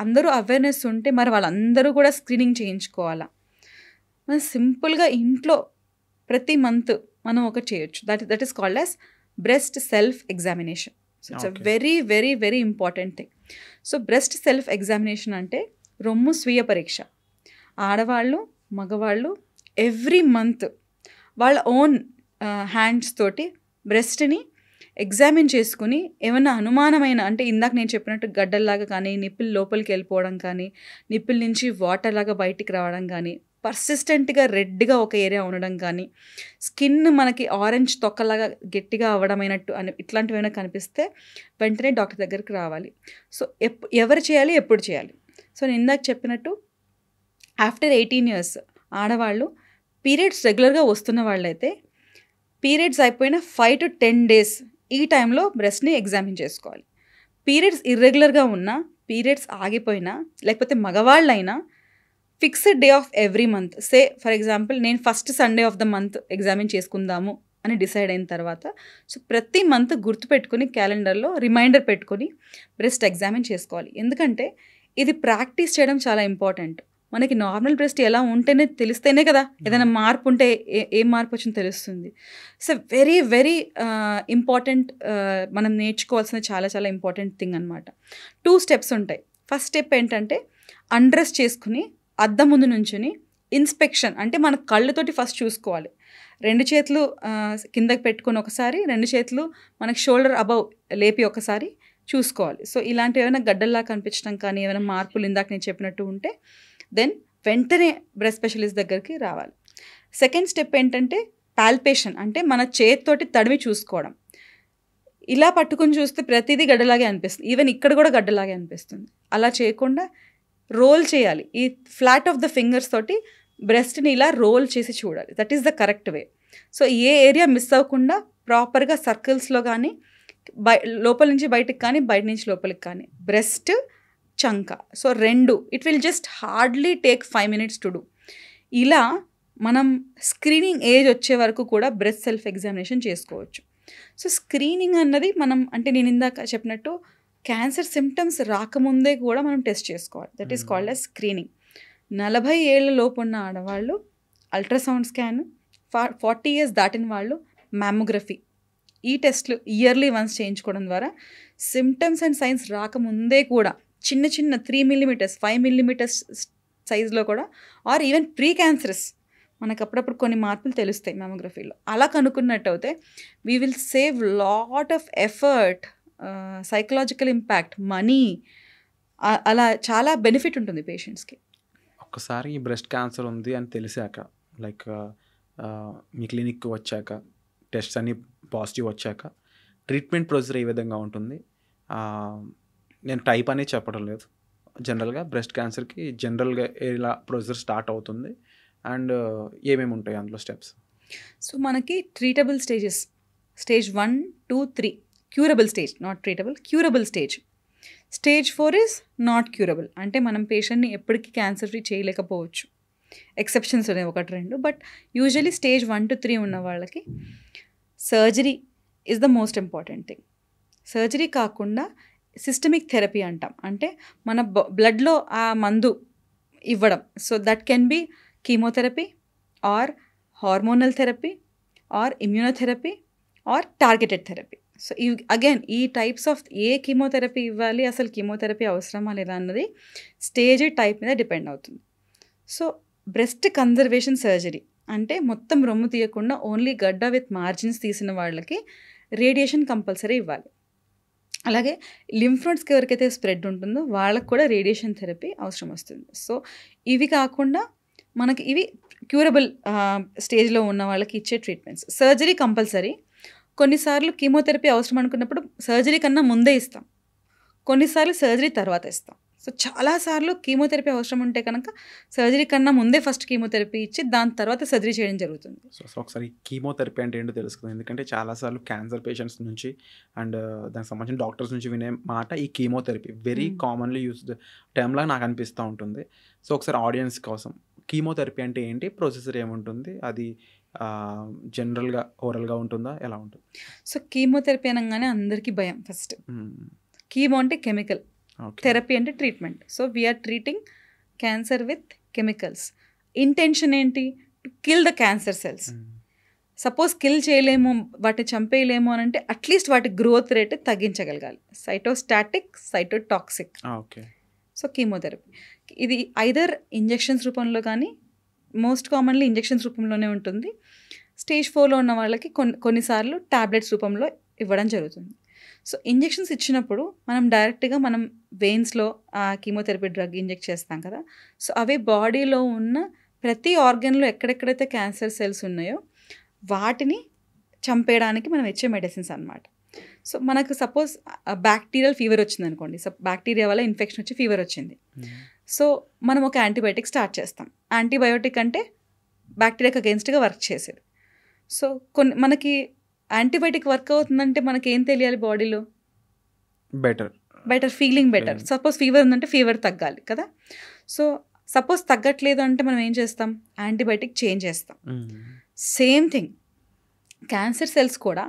అందరూ అవేర్నెస్ ఉంటే మరి వాళ్ళందరూ కూడా స్క్రీనింగ్ చేయించుకోవాలా. మనం సింపుల్గా ఇంట్లో ప్రతి మంత్ మనం ఒకటి చేయొచ్చు. That is called as breast self examination. So it's a very very very important thing. So breast self examination అంటే రొమ్ము స్వీయ పరీక్ష. ఆడవాళ్ళు మగవాళ్ళు ఎవ్రీ మంత్ వాళ్ళ ఓన్ హ్యాండ్స్ తోటి బ్రెస్ట్ని ఎగ్జామిన్ చేసుకుని ఏమైనా అనుమానమైన, అంటే ఇందాక నేను చెప్పినట్టు గడ్డల్లాగా కానీ, నిప్పులు లోపలికి వెళ్ళిపోవడం కానీ, నిప్పుల నుంచి వాటర్ లాగా బయటికి రావడం కానీ, పర్సిస్టెంట్గా రెడ్గా ఒక ఏరియా ఉండడం కానీ, స్కిన్ మనకి ఆరెంజ్ తొక్కలాగా గట్టిగా అవ్వడమైనట్టు అని ఇట్లాంటివి ఏమైనా కనిపిస్తే వెంటనే డాక్టర్ దగ్గరికి రావాలి. సో ఎవరు చేయాలి, ఎప్పుడు చేయాలి? సో నేను ఇందాక చెప్పినట్టు ఆఫ్టర్ 18 years ఆడవాళ్ళు పీరియడ్స్ రెగ్యులర్గా వస్తున్న వాళ్ళైతే పీరియడ్స్ అయిపోయిన 5 to 10 days ఈ టైంలో బ్రెస్ట్ని ఎగ్జామిన్ చేసుకోవాలి. పీరియడ్స్ ఇర్రెగ్యులర్గా ఉన్నా, పీరియడ్స్ ఆగిపోయినా, లేకపోతే మగవాళ్ళైనా fixed day of every month, say for example నేను first Sunday of the month examine చేసుకుందాము అని డిసైడ్ అయిన తర్వాత, సో ప్రతి మంత్ గుర్తుపెట్టుకుని క్యాలెండర్లో రిమైండర్ పెట్టుకొని బ్రెస్ట్ ఎగ్జామిన్ చేసుకోవాలి. ఎందుకంటే ఇది ప్రాక్టీస్ చేయడం చాలా ఇంపార్టెంట్. మనకి నార్మల్ బ్రెస్ట్ ఎలా ఉంటేనే తెలిస్తేనే కదా ఏదైనా మార్పు ఉంటే ఏం మార్పు వచ్చిందో తెలుస్తుంది. సో వెరీ వెరీ ఇంపార్టెంట్, మనం నేర్చుకోవాల్సిన చాలా చాలా ఇంపార్టెంట్ థింగ్ అనమాట. 2 steps ఉంటాయి. ఫస్ట్ స్టెప్ ఏంటంటే అండ్రెస్ చేసుకుని అద్దం ముందు నుంచుని ఇన్స్పెక్షన్, అంటే మన కళ్ళతోటి ఫస్ట్ చూసుకోవాలి. 2 చేతులు కిందకి పెట్టుకొని ఒకసారి, 2 చేతులు మనకి షోల్డర్ అబవ్ లేపి ఒకసారి చూసుకోవాలి. సో ఇలాంటివి ఏమైనా గడ్డల్లా కనిపించడం కానీ, ఏమైనా మార్పులు ఇందాక నేను చెప్పినట్టు ఉంటే దెన్ వెంటనే బ్రెస్ట్ స్పెషలిస్ట్ దగ్గరికి రావాలి. సెకండ్ స్టెప్ ఏంటంటే పాల్పేషన్, అంటే మన చేతితోటి తడిమి చూసుకోవడం. ఇలా పట్టుకుని చూస్తే ప్రతిదీ గడ్డలాగే అనిపిస్తుంది, ఈవెన్ ఇక్కడ కూడా గడ్డలాగే అనిపిస్తుంది. అలా చేయకుండా రోల్ చేయాలి. ఈ ఫ్లాట్ ఆఫ్ ద ఫింగర్స్ తోటి బ్రెస్ట్ని ఇలా రోల్ చేసి చూడాలి. That is the correct way. So A area miss అవ్వకుండా ప్రాపర్గా సర్కిల్స్లో కానీ, లోపల నుంచి బయటకు కానీ, బయట నుంచి లోపలికి కానీ, బ్రెస్ట్ చంక, so 2, it will just hardly take 5 minutes to do. ఇలా మనం స్క్రీనింగ్ ఏజ్ వచ్చే వరకు కూడా బ్రెస్ట్ సెల్ఫ్ ఎగ్జామినేషన్ చేసుకోవచ్చు. సో స్క్రీనింగ్ అన్నది మనం, అంటే నేను ఇందాక చెప్పినట్టు క్యాన్సర్ సిమ్టమ్స్ రాకముందే కూడా మనం టెస్ట్ చేసుకోవాలి. That is called as screening. 40 ఏళ్ళ లోపు ఉన్న ఆడవాళ్ళు అల్ట్రాసౌండ్ స్కాన్, 40 years దాటిన వాళ్ళు మ్యామోగ్రఫీ, ఈ టెస్ట్లు ఇయర్లీ వన్స్ చేయించుకోవడం ద్వారా సిమ్టమ్స్ అండ్ సైన్స్ రాకముందే కూడా చిన్న చిన్న 3 మిల్లీమీటర్స్ 5 మిల్లీమీటర్స్ సైజ్లో కూడా ఆర్ ఈవెన్ ప్రీ క్యాన్సరస్ మనకు అప్పుడప్పుడు కొన్ని మార్పులు తెలుస్తాయి మ్యామోగ్రఫీలో. అలా కనుక్కున్నట్టు అయితే we will save lot of effort, psychological impact, money, అలా చాలా బెనిఫిట్ ఉంటుంది పేషెంట్స్కి. ఒక్కసారి ఈ బ్రెస్ట్ క్యాన్సర్ ఉంది అని తెలిసాక లైక్ మీ క్లినిక్కి వచ్చాక టెస్ట్ అన్ని పాజిటివ్ వచ్చాక ట్రీట్మెంట్ ప్రొసీజర్ ఏ విధంగా ఉంటుంది? నేను టైప్ అనేది చెప్పడం లేదు, జనరల్గా బ్రెస్ట్ క్యాన్సర్కి జనరల్గా ఇలా ప్రొసీజర్ స్టార్ట్ అవుతుంది అండ్ ఏమేమి ఉంటాయి అందులో స్టెప్స్? సో మనకి treatable stages, stage 1, 2, 3, curable stage, not treatable, curable stage. Stage 4 is not curable, అంటే మనం పేషెంట్ని ఎప్పటికీ క్యాన్సర్ ఫ్రీ చేయలేకపోవచ్చు. ఎక్సెప్షన్స్ ఉన్నాయి 1-2, బట్ యూజువలీ స్టేజ్ 1 to 3 ఉన్న వాళ్ళకి surgery is the most important thing. Surgery కాకుండా సిస్టమిక్ థెరపీ అంటాం, అంటే మన బ్లడ్లో ఆ మందు ఇవ్వడం. So that can be chemotherapy or hormonal therapy or immunotherapy or targeted therapy. So again ఈ టైప్స్ ఆఫ్ ఏ కీమోథెరపీ ఇవ్వాలి, అసలు కీమోథెరపీ అవసరమా లేదా అన్నది స్టేజ్ టైప్ మీద డిపెండ్ అవుతుంది. సో బ్రెస్ట్ కన్జర్వేషన్ సర్జరీ అంటే మొత్తం రొమ్ము తీయకుండా ఓన్లీ గడ్డ విత్ మార్జిన్స్ తీసిన వాళ్ళకి రేడియేషన్ కంపల్సరీ ఇవ్వాలి. అలాగే లింఫ్ నోడ్స్కి ఎవరికైతే స్ప్రెడ్ ఉంటుందో వాళ్ళకు కూడా రేడియేషన్ థెరపీ అవసరం వస్తుంది. సో ఇవి కాకుండా మనకి ఇవి క్యూరబుల్ స్టేజ్లో ఉన్న వాళ్ళకి ఇచ్చే ట్రీట్మెంట్స్. Surgery compulsory. కొన్నిసార్లు కీమోథెరపీ అవసరం అనుకున్నప్పుడు సర్జరీ కన్నా ముందే ఇస్తాం, కొన్నిసార్లు సర్జరీ తర్వాత ఇస్తాం. సో చాలాసార్లు కీమోథెరపీ అవసరం ఉంటే కనుక సర్జరీ కన్నా ముందే ఫస్ట్ కీమోథెరపీ ఇచ్చి దాని తర్వాత సర్జరీ చేయడం జరుగుతుంది. సో ఒకసారి కీమోథెరపీ అంటే ఏంటో తెలుసుకుందాం, ఎందుకంటే చాలాసార్లు క్యాన్సర్ పేషెంట్స్ నుంచి అండ్ దానికి సంబంధించిన డాక్టర్స్ నుంచి వినే మాట ఈ కీమోథెరపీ వెరీ కామన్లీ యూస్డ్ టర్మ్లా నాకు అనిపిస్తూ ఉంటుంది. సో ఒకసారి ఆడియన్స్ కోసం కీమోథెరపీ అంటే ఏంటి, ప్రొసీజర్ ఏముంటుంది, అది జనరల్గా ఓరల్గా ఉంటుందా, ఎలా ఉంటుంది? సో కీమోథెరపీ అనగానే అందరికీ భయం. ఫస్ట్ కీమో అంటే కెమికల్, థెరపీ అంటే treatment. So we're treating cancer with chemicals. Intention ఏంటి? To kill the cancer cells. Suppose kill చేయలేము, వాటిని చంపేయలేము అని అంటే అట్లీస్ట్ వాటి గ్రోత్ రేట్ తగ్గించగలగాలి. Cytostatic, cytotoxic. Okay. So chemotherapy ఇది ఐదర్ ఇంజెక్షన్స్ రూపంలో కానీ, మోస్ట్ కామన్లీ ఇంజెక్షన్స్ రూపంలోనే ఉంటుంది. స్టేజ్ 4లో ఉన్న వాళ్ళకి కొన్నిసార్లు ట్యాబ్లెట్స్ రూపంలో ఇవ్వడం జరుగుతుంది. సో ఇంజెక్షన్స్ ఇచ్చినప్పుడు మనం డైరెక్ట్గా మనం వెయిన్స్లో ఆ కీమోథెరపీ డ్రగ్ ఇంజెక్ట్ చేస్తాం కదా. సో అవి బాడీలో ఉన్న ప్రతి ఆర్గన్లో ఎక్కడెక్కడైతే క్యాన్సర్ సెల్స్ ఉన్నాయో వాటిని చంపేయడానికి మనం ఇచ్చే మెడిసిన్స్ అన్నమాట. సో మనకు సపోజ్ బ్యాక్టీరియల్ ఫీవర్ వచ్చింది అనుకోండి, బ్యాక్టీరియా వల్ల ఇన్ఫెక్షన్ వచ్చి ఫీవర్ వచ్చింది. సో మనం ఒక యాంటీబయాటిక్ స్టార్ట్ చేస్తాం. యాంటీబయోటిక్ అంటే బ్యాక్టీరియాకి అగెన్స్ట్గా వర్క్ చేసేది. సో మనకి యాంటీబయాటిక్ వర్క్ అవుతుందంటే మనకి ఏం తెలియాలి బాడీలో? Better feeling better. Suppose fever ఉందంటే ఫీవర్ తగ్గాలి కదా. సో సపోజ్ తగ్గట్లేదు అంటే మనం ఏం చేస్తాం? యాంటీబయాటిక్ చేంజ్ చేస్తాం. సేమ్ థింగ్ క్యాన్సర్ సెల్స్ కూడా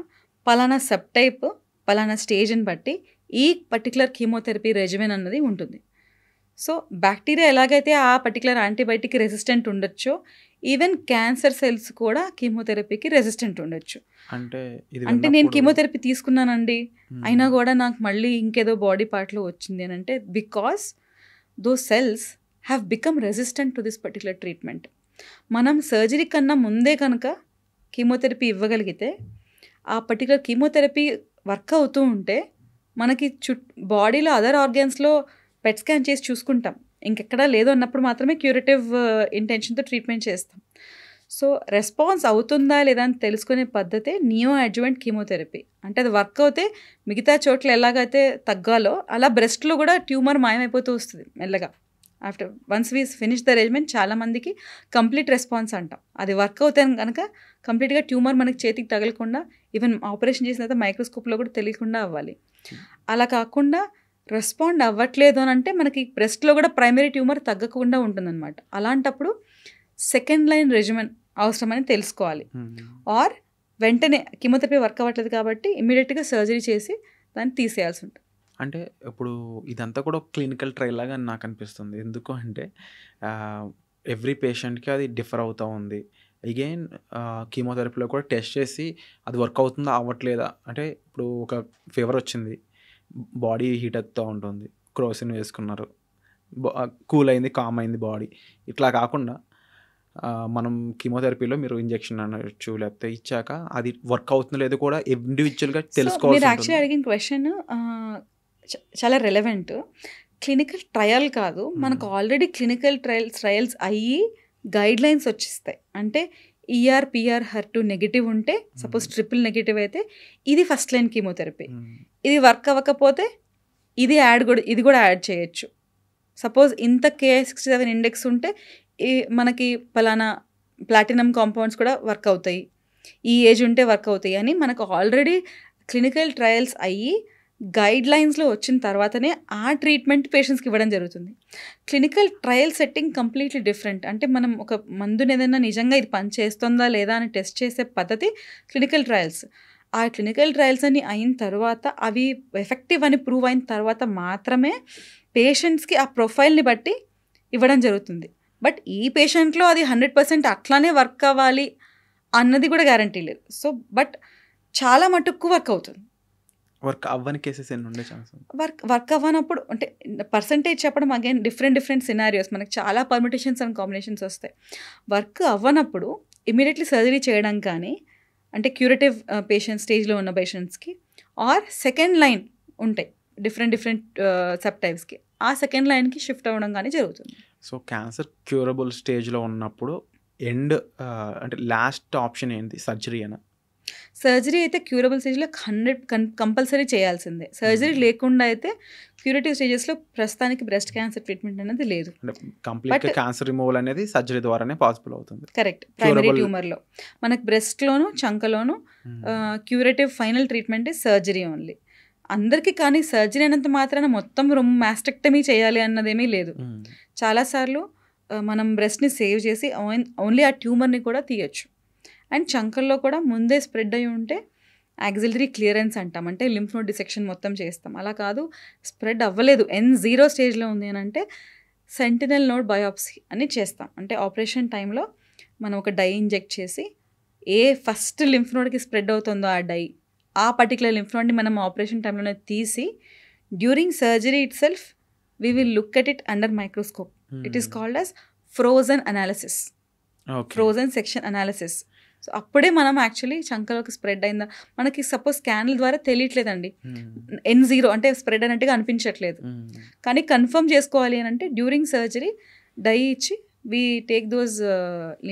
పలానా సబ్ టైప్, పలానా స్టేజ్ని బట్టి ఈ పర్టికులర్ కీమోథెరపీ రెజిమెన్ అన్నది ఉంటుంది. సో బ్యాక్టీరియా ఎలాగైతే ఆ పర్టికులర్ యాంటీబయాటిక్కి రెసిస్టెంట్ ఉండొచ్చో, ఈవెన్ క్యాన్సర్ సెల్స్ కూడా కీమోథెరపీకి రెసిస్టెంట్ ఉండొచ్చు. అంటే నేను కీమోథెరపీ తీసుకున్నానండి, అయినా కూడా నాకు మళ్ళీ ఇంకేదో బాడీ పార్ట్లో వచ్చింది అని అంటే because though cells have become resistant to this particular treatment. మనం సర్జరీ కన్నా ముందే కనుక కీమోథెరపీ ఇవ్వగలిగితే ఆ పర్టికులర్ కీమోథెరపీ వర్క్ అవుతూ ఉంటే మనకి బాడీలో అదర్ ఆర్గాన్స్లో పెట్ స్కాన్ చేసి చూసుకుంటాం, ఇంకెక్కడా లేదు అన్నప్పుడు మాత్రమే క్యూరేటివ్ ఇంటెన్షన్తో ట్రీట్మెంట్ చేస్తాం. సో రెస్పాన్స్ అవుతుందా లేదా అని తెలుసుకునే పద్ధతే నియో అడ్జువెంట్ కీమోథెరపీ. అంటే అది వర్క్ అవుతే మిగతా చోట్ల ఎలాగైతే తగ్గాలో అలా బ్రెస్ట్లో కూడా ట్యూమర్ మాయమైపోతూ వస్తుంది మెల్లగా. After once we finish the regiment చాలామందికి కంప్లీట్ రెస్పాన్స్ అంటాం. అది వర్క్ అవుతే కనుక కంప్లీట్గా ట్యూమర్ మనకి చేతికి తగలకుండా, ఈవెన్ ఆపరేషన్ చేసిన తర్వాత మైక్రోస్కోప్లో కూడా తెలియకుండా అవ్వాలి. అలా కాకుండా రెస్పాండ్ అవ్వట్లేదు అని అంటే మనకి బ్రెస్ట్లో కూడా ప్రైమరీ ట్యూమర్ తగ్గకుండా ఉంటుందన్నమాట. అలాంటప్పుడు సెకండ్ లైన్ రెజిమెన్ అవసరమని తెలుసుకోవాలి. ఆర్ వెంటనే కీమోథెరపీ వర్క్ అవ్వట్లేదు కాబట్టి ఇమీడియట్గా సర్జరీ చేసి దాన్ని తీసేయాల్సి ఉంటుంది. అంటే ఇప్పుడు ఇదంతా కూడా క్లినికల్ ట్రయల్ లాగా నాకు అనిపిస్తుంది. ఎందుకు అంటే ఎవ్రీ పేషెంట్కి అది డిఫర్ అవుతూ ఉంది. అగైన్ కీమోథెరపీలో కూడా టెస్ట్ చేసి అది వర్క్ అవుతుందా అవ్వట్లేదా, అంటే ఇప్పుడు ఒక ఫీవర్ వచ్చింది, బాడీ హీట్ అవుతూ ఉంటుంది, క్రోసిన్ వేసుకున్నారు, కూల్ అయింది, కామ్ అయింది బాడీ, ఇట్లా కాకుండా మనం కీమోథెరపీలో మీరు ఇంజెక్షన్ అనొచ్చు, లేకపోతే ఇచ్చాక అది వర్క్ అవుతుందో లేదో కూడా ఇండివిజువల్గా మీరు తెలుసుకోవాల్సి యాక్చువల్లీ ఉంటుంది. అడిగిన క్వశ్చన్ చాలా రెలవెంట్. క్లినికల్ ట్రయల్ కాదు, మనకు ఆల్రెడీ క్లినికల్ ట్రయల్స్ అయ్యి గైడ్ లైన్స్ వచ్చేస్తాయి. అంటే పిఆర్ HER2 నెగిటివ్ ఉంటే, సపోజ్ ట్రిపుల్ నెగిటివ్ అయితే ఇది ఫస్ట్ లైన్ కీమోథెరపీ, ఇది వర్క్ అవ్వకపోతే ఇది కూడా యాడ్ చేయొచ్చు. సపోజ్ ఇంత Ki-67 ఇండెక్స్ ఉంటే మనకి పలానా ప్లాటినం కాంపౌండ్స్ కూడా వర్క్ అవుతాయి, ఈ ఏజ్ ఉంటే వర్క్ అవుతాయి అని మనకు ఆల్రెడీ క్లినికల్ ట్రయల్స్ అయ్యి గైడ్ లైన్స్లో వచ్చిన తర్వాతనే ఆ ట్రీట్మెంట్ పేషెంట్స్కి ఇవ్వడం జరుగుతుంది. Clinical trial setting completely different. అంటే మనం ఒక మందుని ఏదైనా నిజంగా ఇది పని చేస్తుందా లేదా అని టెస్ట్ చేసే పద్ధతి క్లినికల్ ట్రయల్స్. ఆ క్లినికల్ ట్రయల్స్ అని అయిన తర్వాత అవి ఎఫెక్టివ్ అని ప్రూవ్ అయిన తర్వాత మాత్రమే పేషెంట్స్కి ఆ ప్రొఫైల్ని బట్టి ఇవ్వడం జరుగుతుంది. బట్ ఈ పేషెంట్లో అది 100% అట్లానే వర్క్ అవ్వాలి అన్నది కూడా గ్యారంటీ లేదు. సో బట్ చాలా మటుకు వర్క్ అవుతుంది. వర్క్ అవ్వని కేసెస్ ఎన్ని ఉండే ఛాన్స్? వర్క్ అవ్వనప్పుడు అంటే పర్సంటేజ్ చెప్పడం అగైన్ డిఫరెంట్ సినారియోస్, మనకి చాలా పర్మిటేషన్స్ అండ్ కాంబినేషన్స్ వస్తాయి. వర్క్ అవ్వనప్పుడు ఇమీడియట్లీ సర్జరీ చేయడం కానీ, అంటే క్యూరేటివ్ పేషెంట్ స్టేజ్లో ఉన్న పేషెంట్స్కి, ఆర్ సెకండ్ లైన్ ఉంటాయి డిఫరెంట్ సబ్ టైప్స్కి, ఆ సెకండ్ లైన్కి షిఫ్ట్ అవ్వడం కానీ జరుగుతుంది. సో క్యాన్సర్ క్యూరబుల్ స్టేజ్లో ఉన్నప్పుడు అంటే లాస్ట్ ఆప్షన్ ఏంటి, సర్జరీ అయినా? సర్జరీ అయితే క్యూరబుల్ స్టేజ్లో కంపల్సరీ చేయాల్సిందే. సర్జరీ లేకుండా అయితే క్యూరేటివ్ స్టేజెస్లో ప్రస్తుతానికి బ్రెస్ట్ క్యాన్సర్ ట్రీట్మెంట్ అనేది లేదు. కంప్లీట్ క్యాన్సర్ రిమూవల్ అనేది సర్జరీ ద్వారానే పాసిబుల్ అవుతుంది. కరెక్ట్. ప్రైమరీ ట్యూమర్లో మనకు బ్రెస్ట్లోను చంకలోను curative final treatment surgery only. అందరికీ కానీ సర్జరీ అయినంత మాత్రాన మొత్తం మాస్టెక్టమీ చేయాలి అన్నదేమీ లేదు. చాలాసార్లు మనం బ్రెస్ట్ని సేవ్ చేసి ఓన్లీ ఆ ట్యూమర్ని కూడా తీయచ్చు. అండ్ చంకల్లో కూడా ముందే స్ప్రెడ్ అయి ఉంటే యాక్సిలరీ క్లియరెన్స్ అంటాం, అంటే లింఫ్ నోడ్ డిసెక్షన్ మొత్తం చేస్తాం. అలా కాదు, స్ప్రెడ్ అవ్వలేదు, N0 స్టేజ్లో ఉంది అని అంటే సెంటినల్ నోడ్ బయాప్సీ అని చేస్తాం. అంటే ఆపరేషన్ టైంలో మనం ఒక డై ఇంజెక్ట్ చేసి ఫస్ట్ లింఫ్ నోడ్కి స్ప్రెడ్ అవుతుందో ఆ పర్టికులర్ లింఫ్ నోడ్ని మనం ఆపరేషన్ టైంలోనే తీసి during surgery it self we will look at it under microscope. It is called as frozen analysis, frozen section analysis. So అప్పుడే మనం యాక్చువల్లీ చంకలోకి స్ప్రెడ్ అయిందా, మనకి సపోజ్ స్కాన్ల ద్వారా తెలియట్లేదండి, N0 అంటే స్ప్రెడ్ అన్నట్టుగా అనిపించట్లేదు, కానీ కన్ఫర్మ్ చేసుకోవాలి అని అంటే డ్యూరింగ్ సర్జరీ డై ఇచ్చి we take those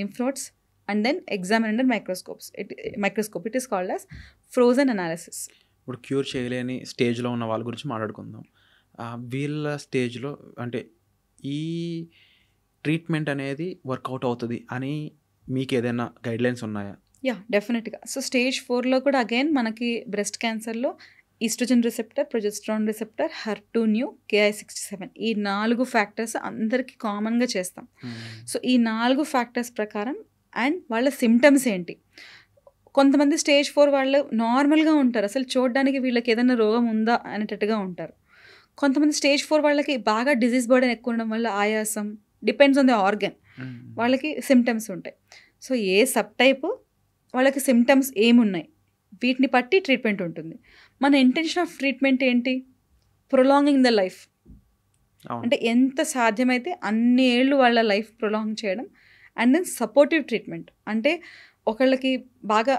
lymph nodes and then examine under microscope. It is called as frozen analysis. ఇప్పుడు క్యూర్ చేయలేని స్టేజ్లో ఉన్న వాళ్ళ గురించి మాట్లాడుకుందాం. వీళ్ళ స్టేజ్లో అంటే ఈ ట్రీట్మెంట్ అనేది వర్కౌట్ అవుతుంది అని మీకు ఏదైనా గైడ్లైన్స్ ఉన్నాయా? యా, డెఫినెట్గా. సో స్టేజ్ 4లో కూడా అగైన్ మనకి బ్రెస్ట్ క్యాన్సర్లో estrogen receptor, progesterone receptor, HER2 neu, Ki-67 ఈ 4 ఫ్యాక్టర్స్ అందరికీ కామన్గా చేస్తాం. సో ఈ 4 ఫ్యాక్టర్స్ ప్రకారం అండ్ వాళ్ళ సిమ్టమ్స్ ఏంటి, కొంతమంది స్టేజ్ 4 వాళ్ళు నార్మల్గా ఉంటారు, అసలు చూడడానికి వీళ్ళకి ఏదైనా రోగం ఉందా అనేటట్టుగా ఉంటారు. కొంతమంది స్టేజ్ 4 వాళ్ళకి బాగా డిజీజ్ బర్డెన్ ఎక్కువ ఉండడం వల్ల ఆయాసం, డిపెండ్స్ ఆన్ ద ఆర్గన్, వాళ్ళకి సిమ్టమ్స్ ఉంటాయి. సో ఏ సబ్ టైపు వాళ్ళకి సిమ్టమ్స్ ఏమున్నాయి వీటిని బట్టి ట్రీట్మెంట్ ఉంటుంది. మన ఇంటెన్షన్ ఆఫ్ ట్రీట్మెంట్ ఏంటి, ప్రొలాంగింగ్ ద లైఫ్, అంటే ఎంత సాధ్యమైతే అన్ని ఏళ్ళు వాళ్ళ లైఫ్ ప్రొలాంగ్ చేయడం. అండ్ దెన్ సపోర్టివ్ ట్రీట్మెంట్, అంటే ఒకళ్ళకి బాగా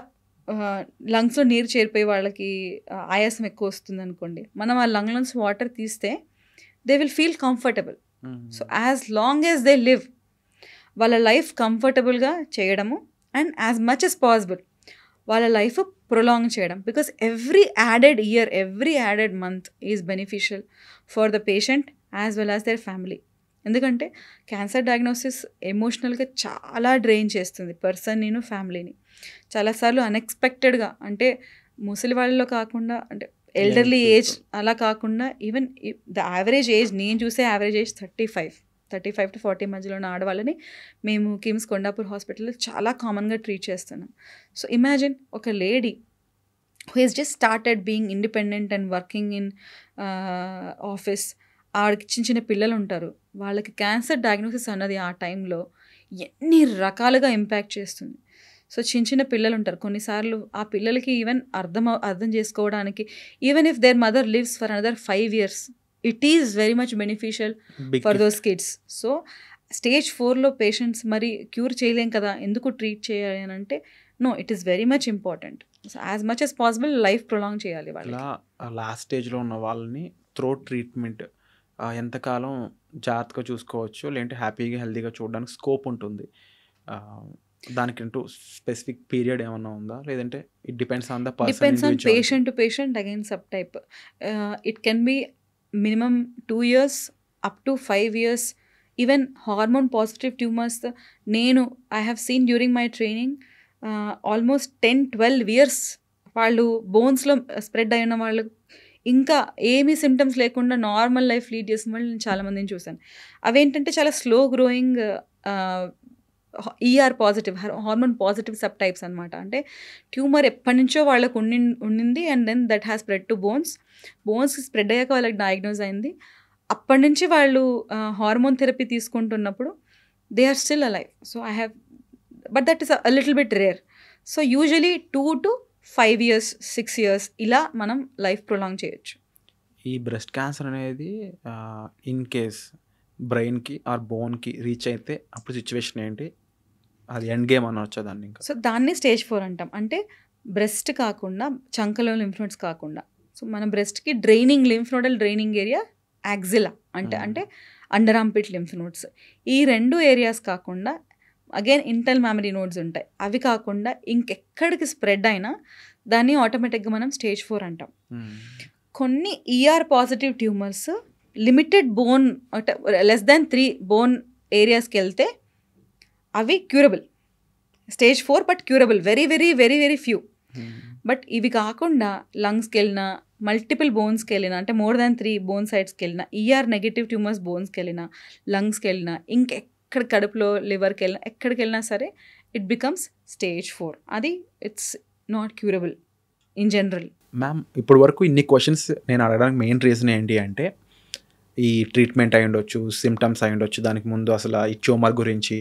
లంగ్స్లో నీరు చేరిపోయి వాళ్ళకి ఆయాసం ఎక్కువ వస్తుంది అనుకోండి, మనం ఆ లంగ్ నుంచి వాటర్ తీస్తే they will feel comfortable. So as long as they live వాళ్ళ లైఫ్ కంఫర్టబుల్గా చేయడము and as much as possible వాళ్ళ లైఫ్ ప్రొలాంగ్ చేయడం. Because every added year, every added month is beneficial for the patient as well as their family. ఎందుకంటే cancer diagnosis ఎమోషనల్గా చాలా drain చేస్తుంది పర్సన్ని, ఫ్యామిలీని. చాలాసార్లు అన్ఎక్స్పెక్టెడ్గా, అంటే ముసలి వాళ్ళలో కాకుండా, అంటే ఎల్డర్లీ ఏజ్ అలా కాకుండా, ఈవెన్ ద యావరేజ్ ఏజ్, నేను చూసే యావరేజ్ ఏజ్ 35 to 40 మధ్యలో ఉన్న ఆడవాళ్ళని మేము కిమ్స్ కొండాపూర్ హాస్పిటల్లో చాలా కామన్గా ట్రీట్ చేస్తున్నాం. సో ఇమాజిన్ ఒక lady who is just started being independent and working in office, ఆవిడకి చిన్న చిన్న పిల్లలు ఉంటారు, వాళ్ళకి క్యాన్సర్ డయాగ్నోసిస్ అన్నది ఆ టైంలో ఎన్ని రకాలుగా ఇంపాక్ట్ చేస్తుంది. సో చిన్న చిన్న పిల్లలు ఉంటారు, కొన్నిసార్లు ఆ పిల్లలకి ఈవెన్ అర్థం చేసుకోవడానికి, even if their mother lives for another 5 years, it is very much beneficial for those kids. So stage 4లో పేషెంట్స్ మరి క్యూర్ చేయలేం కదా, ఎందుకు ట్రీట్ చేయాలి అని అంటే, no, it is very much important. So as much as possible life prolong చేయాలి వాళ్ళకి. లాస్ట్ స్టేజ్లో ఉన్న వాళ్ళని త్రోట్ ట్రీట్మెంట్ ఎంతకాలం జాగ్రత్తగా చూసుకోవచ్చు, లేదంటే హ్యాపీగా హెల్తీగా చూడడానికి స్కోప్ ఉంటుంది, దానికంటూ స్పెసిఫిక్ పీరియడ్ ఏమన్నా ఉందా, లేదంటే it depends on the depends on patient to patient, again sub type. It can be minimum 2 years up to 5 years. Even hormone positive tumours I have seen during my training almost 10-12 years వాళ్ళు బోన్స్లో spread అయిన వాళ్ళు, ఇంకా ఏమీ symptoms లేకుండా normal life lead చేసిన వాళ్ళు నేను చాలామందిని చూశాను. అవేంటంటే చాలా slow growing ER positive, hormone positive subtypes అనమాట. అంటే ట్యూమర్ ఎప్పటి నుంచో వాళ్ళకు ఉండింది and then that has spread to bones spread అయ్యాక వాళ్ళకి డయాగ్నోజ్ అయింది. అప్పటి నుంచి వాళ్ళు హార్మోన్ థెరపీ తీసుకుంటున్నప్పుడు they are still alive. So but that is a little bit rare. So usually 2 to 5 years, 6 years ఇలా మనం లైఫ్ ప్రొలాంగ్ చేయొచ్చు. ఈ బ్రెస్ట్ క్యాన్సర్ అనేది ఇన్ కేస్ బ్రెయిన్కి ఆర్ బోన్కి రీచ్ అయితే అప్పుడు సిచ్యువేషన్ ఏంటి, అది ఎండ్ గేమ్ అనొచ్చా దాన్ని? ఇంకా సో దాన్ని స్టేజ్ 4 అంటాం. అంటే బ్రెస్ట్ కాకుండా చంకలో లింఫ్ నోడ్స్ కాకుండా, సో మన బ్రెస్ట్కి lymph nodal draining area axilla అంటే అండర్ ఆర్మ్పిట్ లింఫ్ నోడ్స్, ఈ 2 ఏరియాస్ కాకుండా అగైన్ ఇంటల్ మ్యామరీ నోడ్స్ ఉంటాయి, అవి కాకుండా ఇంకెక్కడికి స్ప్రెడ్ అయినా దాన్ని ఆటోమేటిక్గా మనం స్టేజ్ 4 అంటాం. కొన్ని ER positive tumours limited bone, less than 3 bone ఏరియాస్కి వెళ్తే అవి curable, stage 4 but curable, very very very very few. But ఇవి కాకుండా లంగ్స్కి వెళ్ళినా, మల్టిపుల్ బోన్స్కి వెళ్ళినా, అంటే మోర్ దాన్ 3 బోన్ సైడ్స్కి వెళ్ళినా, ఈఆర్ నెగటివ్ ట్యూమర్స్ బోన్స్కి వెళ్ళినా, లంగ్స్కి వెళ్ళినా, ఇంకెక్కడ కడుపులో లివర్కి వెళ్ళినా, ఎక్కడికి వెళ్ళినా సరే ఇట్ బికమ్స్ స్టేజ్ 4. అది it's not curable in general. Ma'am, ఇప్పటి వరకు ఇన్ని క్వశ్చన్స్ నేను అడగడానికి మెయిన్ రీజన్ ఏంటి అంటే, ఈ ట్రీట్మెంట్ అయి ఉండొచ్చు, సిమ్టమ్స్ అయి ఉండొచ్చు, దానికి ముందు అసలు ఈ ట్యూమర్ గురించి,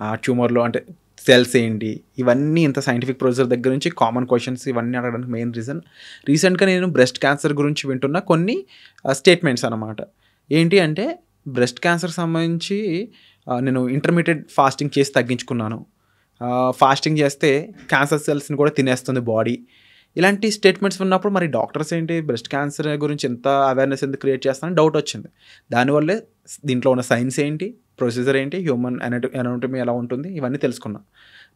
ఆ ట్యూమర్లో అంటే సెల్స్ ఏంటి, ఇవన్నీ ఇంత సైంటిఫిక్ ప్రొసీజర్ దగ్గర నుంచి కామన్ క్వశ్చన్స్ ఇవన్నీ అడగడానికి మెయిన్ రీజన్. రీసెంట్గా నేను బ్రెస్ట్ క్యాన్సర్ గురించి వింటున్న కొన్ని స్టేట్మెంట్స్ అన్నమాట. ఏంటి అంటే, బ్రెస్ట్ క్యాన్సర్ సంబంధించి నేను ఇంటర్మీడియట్ ఫాస్టింగ్ చేసి తగ్గించుకున్నాను, ఫాస్టింగ్ చేస్తే క్యాన్సర్ సెల్స్ని కూడా తినేస్తుంది బాడీ, ఇలాంటి స్టేట్మెంట్స్ ఉన్నప్పుడు మరి డాక్టర్స్ ఏంటి బ్రెస్ట్ క్యాన్సర్ గురించి ఎంత అవేర్నెస్ ఎందుకు క్రియేట్ చేస్తానని డౌట్ వచ్చింది. దానివల్లే దీంట్లో ఉన్న సైన్స్ ఏంటి, ప్రొసీజర్ ఏంటి, హ్యూమన్ ఎనాటమీ ఎలా ఉంటుంది, ఇవన్నీ తెలుసుకున్నాం.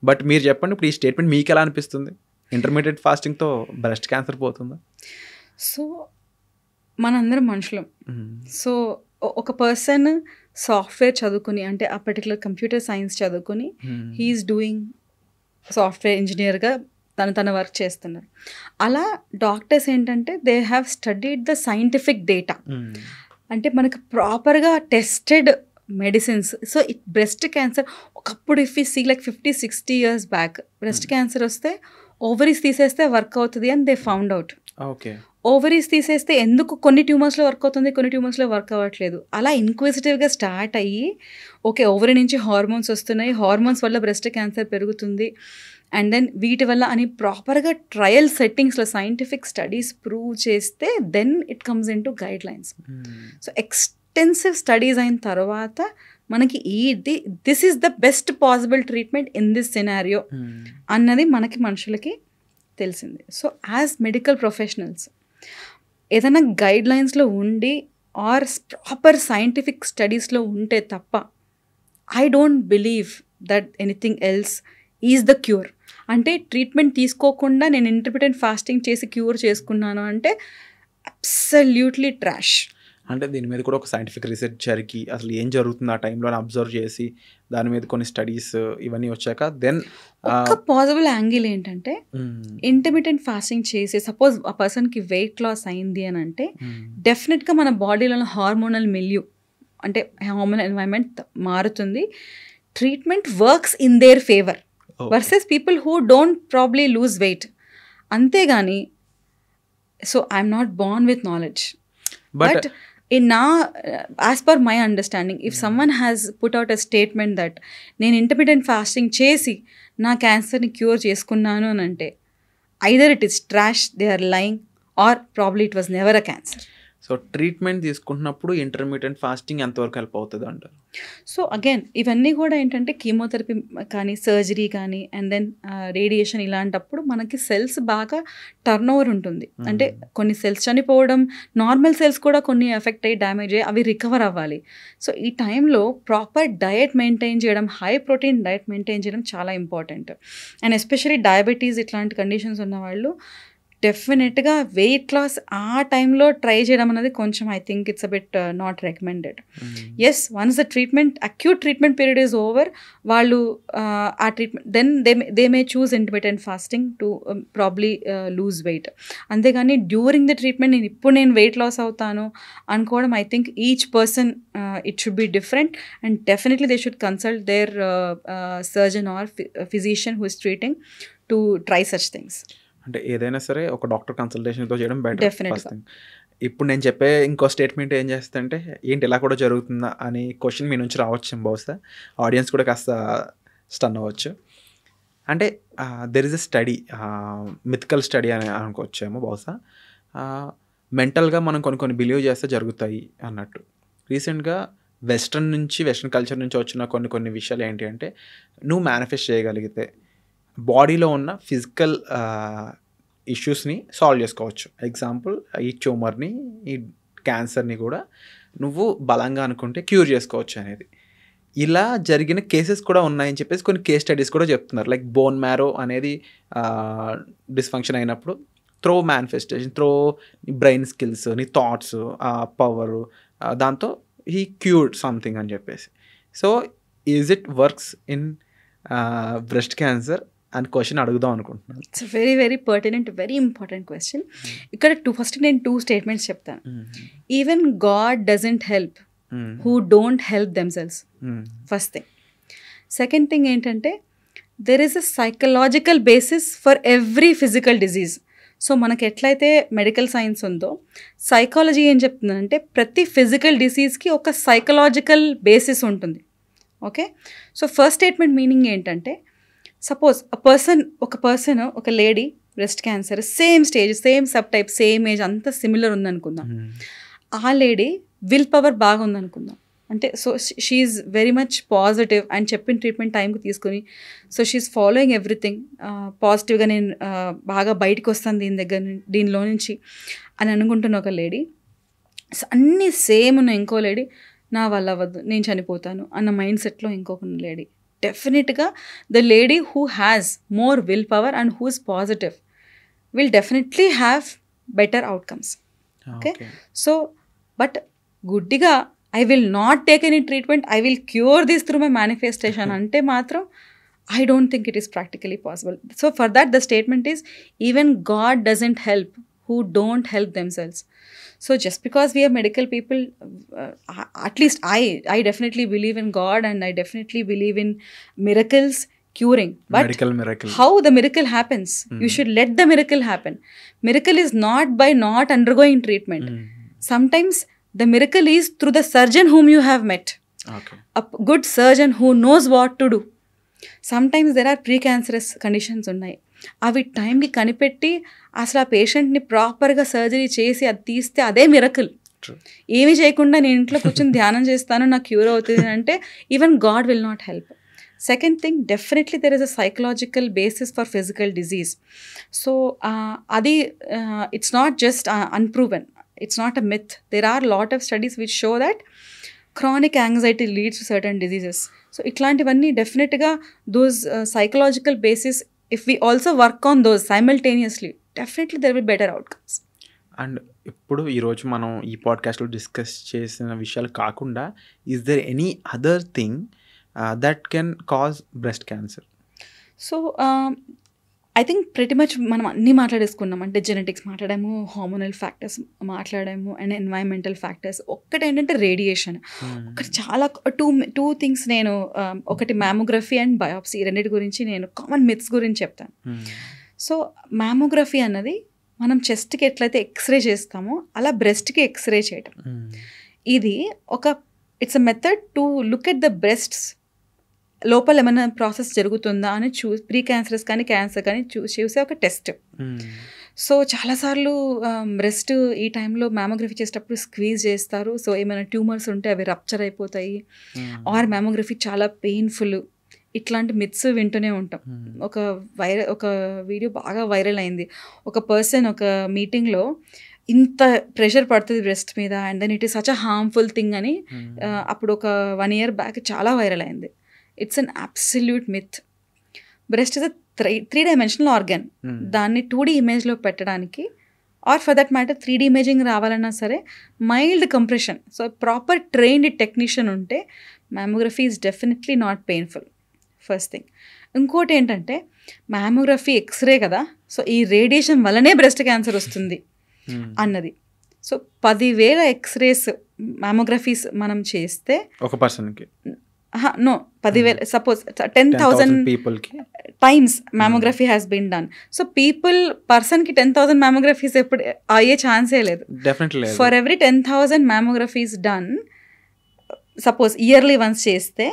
బట్ మీరు చెప్పండి, ఇప్పుడు ఈ స్టేట్మెంట్ మీకు ఎలా అనిపిస్తుంది? ఇంటర్మీడియట్ ఫాస్టింగ్తో బ్రెస్ట్ క్యాన్సర్ పోతుందా? సో మనందరం మనుషులం. సో ఒక పర్సన్ సాఫ్ట్వేర్ చదువుకుని, అంటే ఆ పర్టికులర్ కంప్యూటర్ సైన్స్ చదువుకుని హీఈస్ డూయింగ్ సాఫ్ట్వేర్ ఇంజనీర్గా తన వర్క్ చేస్తున్నారు. అలా డాక్టర్స్ ఏంటంటే they have studied the scientific data, అంటే మనకు ప్రాపర్గా tested medicines. So breast cancer ఒకప్పుడు if you see like 50-60 years back breast cancer వస్తే ఓవరీస్ తీసేస్తే వర్క్ అవుతుంది అని they found out. Okay, ovaries తీసేస్తే ఎందుకు కొన్ని ట్యూమర్స్లో వర్క్ అవుతుంది, కొన్ని ట్యూమర్స్లో వర్క్ అవ్వట్లేదు. అలా ఇన్క్విజిటివ్గా స్టార్ట్ అయ్యి, ఓకే ఓవరీ నుంచి హార్మోన్స్ వస్తున్నాయి, హార్మోన్స్ వల్ల బ్రెస్ట్ క్యాన్సర్ పెరుగుతుంది, అండ్ దెన్ వీటి వల్ల అని ప్రాపర్గా ట్రయల్ సెట్టింగ్స్లో సైంటిఫిక్ స్టడీస్ ప్రూవ్ చేస్తే then it comes into guidelines. So extensive studies అయిన తర్వాత మనకి this is the best possible treatment in this scenario అన్నది మనకి మనుషులకి తెలిసింది. సో యాజ్ మెడికల్ ప్రొఫెషనల్స్ ఏదైనా గైడ్ లైన్స్లో ఉండి ఆర్ ప్రాపర్ సైంటిఫిక్ స్టడీస్లో ఉంటే తప్ప I don't believe that anything else is the cure. అంటే ట్రీట్మెంట్ తీసుకోకుండా నేను ఇంటర్మిటెంట్ ఫాస్టింగ్ చేసి క్యూర్ చేసుకున్నాను అంటే అబ్సల్యూట్లీ ట్రాష్. అంటే దీని మీద కూడా ఒక సైంటిఫిక్ రీసెర్చ్ జరిగి అసలు ఏం జరుగుతుంది ఆ టైంలో అబ్జర్వ్ చేసి దాని మీద కొన్ని స్టడీస్ ఇవన్నీ వచ్చాక దెన్ ఒక పాసిబుల్ యాంగిల్ ఏంటంటే ఇంటర్మిటెంట్ ఫాస్టింగ్ చేసి సపోజ్ ఆ పర్సన్కి వెయిట్ లాస్ అయింది అని అంటే డెఫినెట్గా మన బాడీలో హార్మోనల్ మిల్యూ అంటే హార్మోనల్ ఎన్వైరన్మెంట్ మారుతుంది. Treatment works in their favour versus people who don't probably lose weight. అంతేగాని so I'm not born with knowledge, but as per my understanding, if someone has put out a statement that నేను intermediate fasting చేసి నా క్యాన్సర్ని cure చేసుకున్నాను అని అంటే, either it is trash, they are lying, or probably it was never a cancer. So treatment తీసుకుంటున్నప్పుడు intermediate fasting ఎంతవరకు help అవుతుంది అంటారు? సో అగైన్ ఇవన్నీ కూడా ఏంటంటే కీమోథెరపీ కానీ, సర్జరీ కానీ, అండ్ దెన్ రేడియేషన్, ఇలాంటప్పుడు మనకి సెల్స్ బాగా టర్న్ ఓవర్ ఉంటుంది. అంటే కొన్ని సెల్స్ చనిపోవడం, నార్మల్ సెల్స్ కూడా కొన్ని ఎఫెక్ట్ అయ్యి డ్యామేజ్ అయ్యి అవి రికవర్ అవ్వాలి. సో ఈ టైంలో ప్రాపర్ డయట్ మెయింటైన్ చేయడం, హై ప్రోటీన్ డయట్ మెయింటైన్ చేయడం చాలా ఇంపార్టెంట్. అండ్ ఎస్పెషలీ డయాబెటీస్ ఇట్లాంటి కండిషన్స్ ఉన్నవాళ్ళు డెఫినెట్గా వెయిట్ లాస్ ఆ టైంలో ట్రై చేయడం అనేది కొంచెం I think it's a bit not recommended. Yes, once the treatment, acute treatment period is over, వాళ్ళు ఆ treatment then they may choose intermediate fasting to probably lose weight. అంతేగాని డ్యూరింగ్ ద ట్రీట్మెంట్ నేను weight loss అవుతాను అనుకోవడం, I think each person it should be different, and definitely they should consult their surgeon or physician who is treating to try such things. అంటే ఏదైనా సరే ఒక doctor కన్సల్టేషన్తో చేయడం better. Definitely. ఇప్పుడు నేను చెప్పే ఇంకో స్టేట్మెంట్ ఏం చేస్తుంటే, ఏంటి ఇలా కూడా జరుగుతుందా అని క్వశ్చన్ మీ నుంచి రావచ్చు, బహుశా ఆడియన్స్ కూడా కాస్త స్టన్ అవ్వచ్చు. అంటే there is a study, mythical study అని అనుకోవచ్చేమో బహుశా. మెంటల్గా మనం కొన్ని బిలీవ్ చేస్తే జరుగుతాయి అన్నట్టు. రీసెంట్గా వెస్ట్రన్ కల్చర్ నుంచి వచ్చిన కొన్ని విషయాలు ఏంటి అంటే, నువ్వు మేనిఫెస్ట్ చేయగలిగితే బాడీలో ఉన్న ఫిజికల్ ఇష్యూస్ని సాల్వ్ చేసుకోవచ్చు. ఎగ్జాంపుల్, ఈ ట్యూమర్ని, ఈ క్యాన్సర్ని కూడా నువ్వు బలంగా అనుకుంటే క్యూర్ చేసుకోవచ్చు అనేది. ఇలా జరిగిన కేసెస్ కూడా ఉన్నాయని చెప్పేసి కొన్ని కేస్ స్టడీస్ కూడా చెప్తున్నారు. లైక్ బోన్ మ్యారో అనేది డిస్ఫంక్షన్ అయినప్పుడు through manifestation, through brain skills, నీ థాట్స్, పవరు, దాంతో హీ క్యూర్డ్ సంథింగ్ అని చెప్పేసి. So is it works in breast cancer అని క్వశ్చన్ అడుగుదాం అనుకుంటున్నాను. It's very very pertinent, very important question. ఇక్కడ ఫస్ట్ నేను 2 స్టేట్మెంట్స్ చెప్తాను. Even God doesn't help who don't help themselves, first thing. Second thing ఏంటంటే, there is a psychological basis for every physical disease. So మనకి ఎట్లయితే medical science ఉందో, psychology ఏం చెప్తుందంటే ప్రతి ఫిజికల్ డిసీజ్కి ఒక సైకలాజికల్ బేసిస్ ఉంటుంది. Okay, so first statement meaning ఏంటంటే, సపోజ్ ఒక పర్సన్ ఒక lady breast cancer, same stage, same subtype, same age, అంతా సిమిలర్ ఉందనుకుందాం. ఆ లేడీ విల్ పవర్ బాగా ఉందనుకుందాం. అంటే so she's very much positive and చెప్పిన ట్రీట్మెంట్ టైంకి తీసుకుని, సో షీఈ్ ఫాలోయింగ్ ఎవ్రీథింగ్ పాజిటివ్గా, నేను బాగా బయటకు వస్తాను దీనిలో నుంచి అని అనుకుంటున్న ఒక లేడీ, అన్నీ సేమ్ ఉన్న ఇంకో లేడీ, నా వల్ల అవ్వద్దు, నేను చనిపోతాను అన్న మైండ్ సెట్లో ఇంకొక lady. Definitely, the lady who has more willpower and who is positive will definitely have better outcomes. Okay? So, but goodiga, I will not take any treatment, I will cure this through my manifestation ante matram, I don't think it is practically possible. So for that the statement is, even God doesn't help who don't help themselves. So just because we are medical people, at least I definitely believe in God, and I definitely believe in miracles curing. But miracle. How the miracle happens? You should let the miracle happen. Miracle is not by not undergoing treatment. Sometimes the miracle is through the surgeon whom you have met. Okay. A good surgeon who knows what to do. Sometimes there are precancerous conditions ఉన్నాయి. అవి టైంకి కనిపెట్టి అసలు ఆ పేషెంట్ని ప్రాపర్గా surgery చేసి అది తీస్తే అదే మిరకల్. ఏమీ చేయకుండా నేను ఇంట్లో కూర్చొని ధ్యానం చేస్తాను, నాకు క్యూర్ అవుతుంది అంటే, even God will not help. Second thing, definitely there is a psychological basis for physical disease. So అది it's not just unproven, it's not a myth. There are lot of studies which show that chronic anxiety leads to certain diseases. So ఇట్లాంటివన్నీ డెఫినెట్గా those psychological basis, if we also work on those simultaneously, definitely there will be better outcomes. And ఇప్పుడు ఈరోజు మనం ఈ పాడ్కాస్ట్లో discuss చేసిన విషయాలు కాకుండా, is there any other thing that can cause breast cancer? So I think pretty much మనం అన్నీ మాట్లాడేసుకున్నాం. అంటే జెనెటిక్స్ మాట్లాడాము, హార్మోనల్ ఫ్యాక్టర్స్ మాట్లాడాము, అండ్ ఎన్వైరన్మెంటల్ ఫ్యాక్టర్స్. ఒక్కటి ఏంటంటే రేడియేషన్. ఒకటి చాలా టూ థింగ్స్ నేను, ఒకటి మ్యామోగ్రఫీ అండ్ బయాప్సీ, రెండింటి గురించి నేను కామన్ మిత్స్ గురించి చెప్తాను. సో మ్యామోగ్రఫీ అన్నది మనం చెస్ట్కి ఎట్లయితే ఎక్స్రే చేస్తామో అలా బ్రెస్ట్కి ఎక్స్రే చేయటం. ఇది it's a method to look at the breasts లోపల ఏమైనా ప్రాసెస్ జరుగుతుందా అని ప్రీ క్యాన్సరస్ కానీ క్యాన్సర్ కానీ చూసే ఒక టెస్ట్. సో చాలాసార్లు బ్రెస్ట్ ఈ టైంలో మ్యామోగ్రఫీ చేసేటప్పుడు స్క్వీజ్ చేస్తారు. సో ఏమైనా ట్యూమర్స్ ఉంటే అవి రప్చర్ అయిపోతాయి, ఆర్ మ్యామోగ్రఫీ చాలా పెయిన్ఫుల్, ఇట్లాంటి మిత్స్ వింటూనే ఉంటాం. ఒక వీడియో బాగా వైరల్ అయింది. ఒక పర్సన్ ఒక మీటింగ్లో ఇంత ప్రెషర్ పడుతుంది బ్రెస్ట్ మీద and then it is such a harmful thing అని అప్పుడు ఒక 1 year బ్యాక్ చాలా వైరల్ అయింది. It's an absolute myth. Breast is a 3-dimensional organ. దాన్ని 2D ఇమేజ్లో పెట్టడానికి or for that matter 3D imaging రావాలన్నా సరే mild compression, so proper trained technician ఉంటే mammography is definitely not painful. First thing. ఇంకోటి ఏంటంటే మ్యామోగ్రఫీ ఎక్స్రే కదా, so ఈ రేడియేషన్ వల్లనే బ్రెస్ట్ క్యాన్సర్ వస్తుంది అన్నది. సో 10,000 ఎక్స్రేస్ మ్యామోగ్రఫీస్ మనం చేస్తే ఒక పర్సన్కి 10,000 సపోజ్ 10,000 పీపుల్కి times mammography has been done. So పర్సన్కి 10,000 మ్యామోగ్రఫీస్ ఎప్పుడు అయ్యే ఛాన్సే లేదు. Definitely for every 10,000 mammographies done suppose yearly once చేస్తే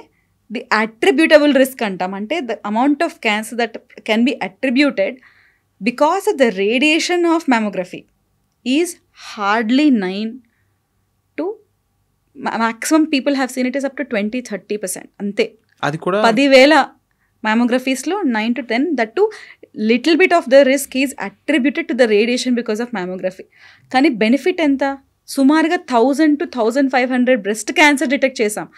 ది అట్రిబ్యూటబుల్ రిస్క్ అంటాం, అంటే the amount of cancer that can be attributed because of the radiation of mammography is hardly 9 to maximum people have seen it is up to 20-30%. అంతే. అది కూడా 10,000 మ్యామోగ్రఫీస్లో 9 to 10, that to little bit of the risk is attributed to the radiation because of mammography. కానీ benefit ఎంత? సుమారుగా 1,000 to 1,500 breast cancer detect చేసాం.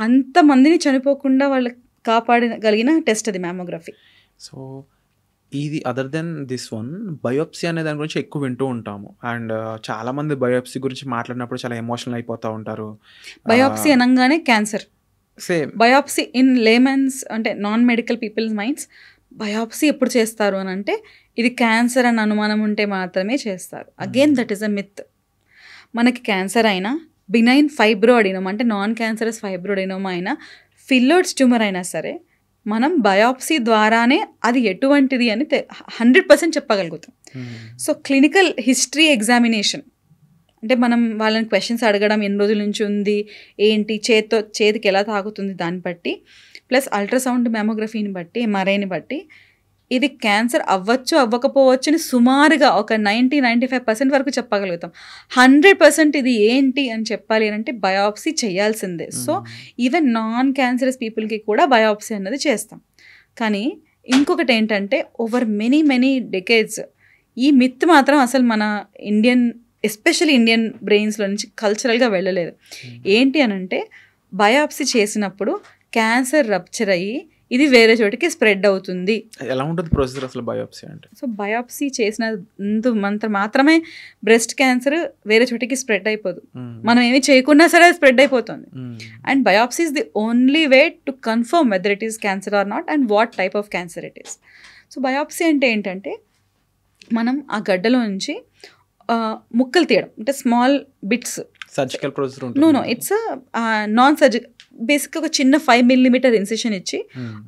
అంతమందిని చనిపోకుండా వాళ్ళకి కాపాడగలిగిన టెస్ట్ అది మ్యామోగ్రఫీ. సో ఇది other then this one, biopsy అనే దాని గురించి ఎక్కువ వింటూ ఉంటాము. అండ్ చాలామంది బయోప్సీ గురించి మాట్లాడినప్పుడు చాలా ఎమోషనల్ అయిపోతూ ఉంటారు. బయోప్సీ అనగానే cancer. Same biopsy in layman's అంటే non medical people's minds biopsy ఎప్పుడు చేస్తారు అని అంటే ఇది క్యాన్సర్ అని అనుమానం ఉంటే మాత్రమే చేస్తారు. Again that is a myth. మనకి క్యాన్సర్ అయినా, బినైన్ ఫైబ్రో అడినోమా అంటే నాన్ క్యాన్సరస్ ఫైబ్రో అడినోమా అయినా, ఫిల్లోయిడ్స్ ట్యూమర్ అయినా సరే మనం బయోప్సీ ద్వారానే అది ఎటువంటిది అని 100% చెప్పగలుగుతాం. సో క్లినికల్ హిస్టరీ ఎగ్జామినేషన్ అంటే మనం వాళ్ళని క్వశ్చన్స్ అడగడం, ఎన్ని రోజుల నుంచి ఉంది, ఏంటి, చేతికి ఎలా తాగుతుంది దాన్ని బట్టి, ప్లస్ అల్ట్రాసౌండ్ మ్యామోగ్రఫీని బట్టి, ఎంఆర్ఐని బట్టి ఇది క్యాన్సర్ అవ్వచ్చు అవ్వకపోవచ్చు అని సుమారుగా ఒక 90-95% వరకు చెప్పగలుగుతాం. 100% ఇది ఏంటి అని చెప్పాలి అని అంటే బయోప్సీ చేయాల్సిందే. సో ఈవెన్ నాన్ క్యాన్సరస్ పీపుల్కి కూడా బయోప్సీ అన్నది చేస్తాం. కానీ ఇంకొకటి ఏంటంటే ఓవర్ మెనీ డెకేడ్స్ ఈ మిత్ మాత్రం అసలు మన ఎస్పెషల్లీ ఇండియన్ బ్రెయిన్స్లో నుంచి కల్చరల్గా వెళ్ళలేదు. ఏంటి అని అంటే బయోప్సీ చేసినప్పుడు క్యాన్సర్ రప్చర్ అయ్యి ఇది వేరే చోటికి స్ప్రెడ్ అవుతుంది. ఎలా ఉంటుంది ప్రొసీజర్ అసలు బయోప్సీ అంటే? సో బయోప్సీ చేసిన మాత్రమే బ్రెస్ట్ క్యాన్సర్ వేరే చోటికి స్ప్రెడ్ అయిపోదు. మనం ఏమి చేయకుండా సరే స్ప్రెడ్ అయిపోతుంది. And biopsy is the only way to confirm whether it is cancer or not and what type of cancer it is. So biopsy అంటే ఏంటంటే మనం ఆ గడ్డలో నుంచి ముక్కలు తీయడం, అంటే small bits. Surgical procedure no it's non surgical. బేసిక్గా ఒక చిన్న 5 mm ఇన్సిషన్ ఇచ్చి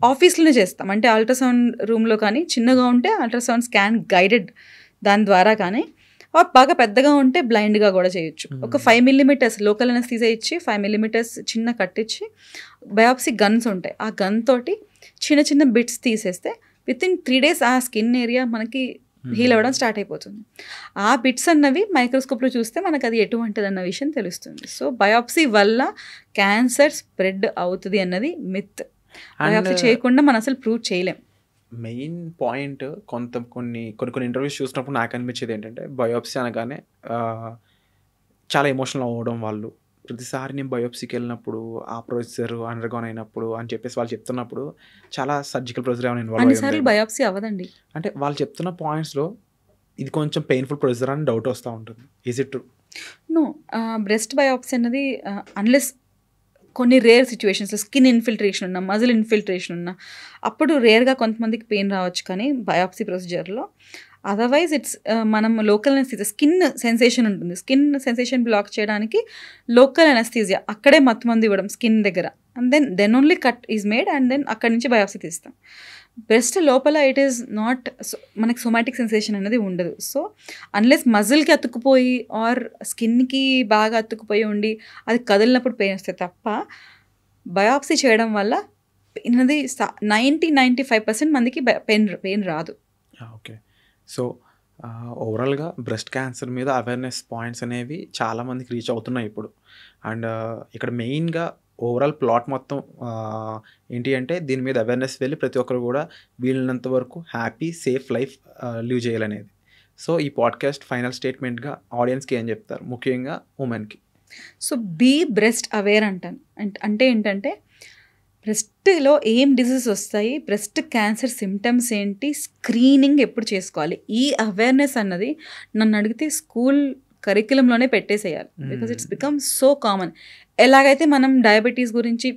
ఆఫీస్లోనే చేస్తాం. అంటే అల్ట్రాసౌండ్ రూమ్లో కానీ, చిన్నగా ఉంటే అల్ట్రాసౌండ్ స్కాన్ గైడెడ్ దాని ద్వారా కానీ, బాగా పెద్దగా ఉంటే బ్లైండ్గా కూడా చేయొచ్చు. ఒక 5 mm లోకల్ అనస్థీసియా ఇచ్చి 5 mm చిన్న కట్టించి బయోప్సీ గన్స్ ఉంటాయి, ఆ గన్ తోటి చిన్న బిట్స్ తీసేస్తే వితిన్ 3 days ఆ స్కిన్ ఏరియా మనకి హీల్ అవ్వడం స్టార్ట్ అయిపోతుంది. ఆ బిట్స్ అన్నవి మైక్రోస్కోప్లో చూస్తే మనకు అది ఎటువంటిది అన్న విషయం తెలుస్తుంది. సో బయోప్సీ వల్ల క్యాన్సర్ స్ప్రెడ్ అవుతుంది అన్నది మిత్. బయోప్సీ చేయకుండా మనం అసలు ప్రూవ్ చేయలేం. మెయిన్ పాయింట్ కొన్ని ఇంటర్వ్యూస్ చూసినప్పుడు నాకు అనిపించేది ఏంటంటే బయోప్సీ అనగానే చాలా ఎమోషనల్ అవ్వడం వాళ్ళు. ప్రతిసారి నేను బయోప్సీకి వెళ్ళినప్పుడు ఆ ప్రొసీజర్ అండర్గోన్ అయినప్పుడు అని చెప్పేసి వాళ్ళు చెప్తున్నప్పుడు చాలా సర్జికల్ ప్రొసీజర్ ఏమైనా ఇన్వాల్వ్ అయ్యింది. బయోప్సీ అవ్వదండి అంటే వాళ్ళు చెప్తున్న పాయింట్స్లో ఇది కొంచెం పెయిన్ఫుల్ ప్రొసీజర్ అని డౌట్ వస్తూ ఉంటుంది. Is it true? No, breast biopsy అన్నది అన్లెస్ కొన్ని రేర్ సిచ్యువేషన్స్లో స్కిన్ ఇన్ఫిల్ట్రేషన్ ఉన్నా, మజిల్ ఇన్ఫిల్ట్రేషన్ ఉన్నా అప్పుడు రేర్గా కొంతమందికి పెయిన్ రావచ్చు. కానీ బయోప్సీ ప్రొసీజర్లో అదర్వైజ్ ఇట్స్ మనం లోకల్ అనస్థీసియా, స్కిన్ సెన్సేషన్ ఉంటుంది, స్కిన్ సెన్సేషన్ బ్లాక్ చేయడానికి లోకల్ అనస్థీసియా, అక్కడే మత్తుమంది ఇవ్వడం స్కిన్ దగ్గర, and then only cut is made and then అక్కడి నుంచి బయాప్సీ తీస్తాం. బ్రెస్ట్ లోపల ఇట్ ఈస్ నాట్ మనకి సొమాటిక్ సెన్సేషన్ అనేది ఉండదు. సో అన్లెస్ మజిల్కి అతుక్కుపోయి ఆర్ స్కిన్కి బాగా అతుక్కుపోయి ఉండి అది కదిలినప్పుడు పెయిన్ వస్తే తప్ప బయాప్సీ చేయడం వల్ల పెయిన్ అనేది 90-95% మందికి పెయిన్ రాదు. ఓకే. సో ఓవరాల్గా బ్రెస్ట్ క్యాన్సర్ మీద అవేర్నెస్ పాయింట్స్ అనేవి చాలామందికి రీచ్ అవుతున్నాయి ఇప్పుడు. అండ్ ఇక్కడ మెయిన్గా ఓవరాల్ ప్లాట్ మొత్తం ఏంటి అంటే దీని మీద అవేర్నెస్ వెళ్ళి ప్రతి ఒక్కరు కూడా వీళ్ళనంత వరకు హ్యాపీ సేఫ్ లైఫ్ లివ్ చేయాలనేది. సో ఈ పాడ్కాస్ట్ ఫైనల్ స్టేట్మెంట్గా ఆడియన్స్కి ఏం చెప్తారు, ముఖ్యంగా ఉమెన్కి? సో బీ బ్రెస్ట్ అవేర్ అంటాను. అంటే ఏంటంటే బ్రెస్ట్లో ఏం డిసీజ్ వస్తాయి, బ్రెస్ట్ క్యాన్సర్ సిమ్టమ్స్ ఏంటి, స్క్రీనింగ్ ఎప్పుడు చేసుకోవాలి, ఈ అవేర్నెస్ అన్నది నన్ను అడిగితే స్కూల్ కరిక్యులంలోనే పెట్టేసేయాలి. Because it's become so common. ఎలాగైతే మనం డయాబెటీస్ గురించి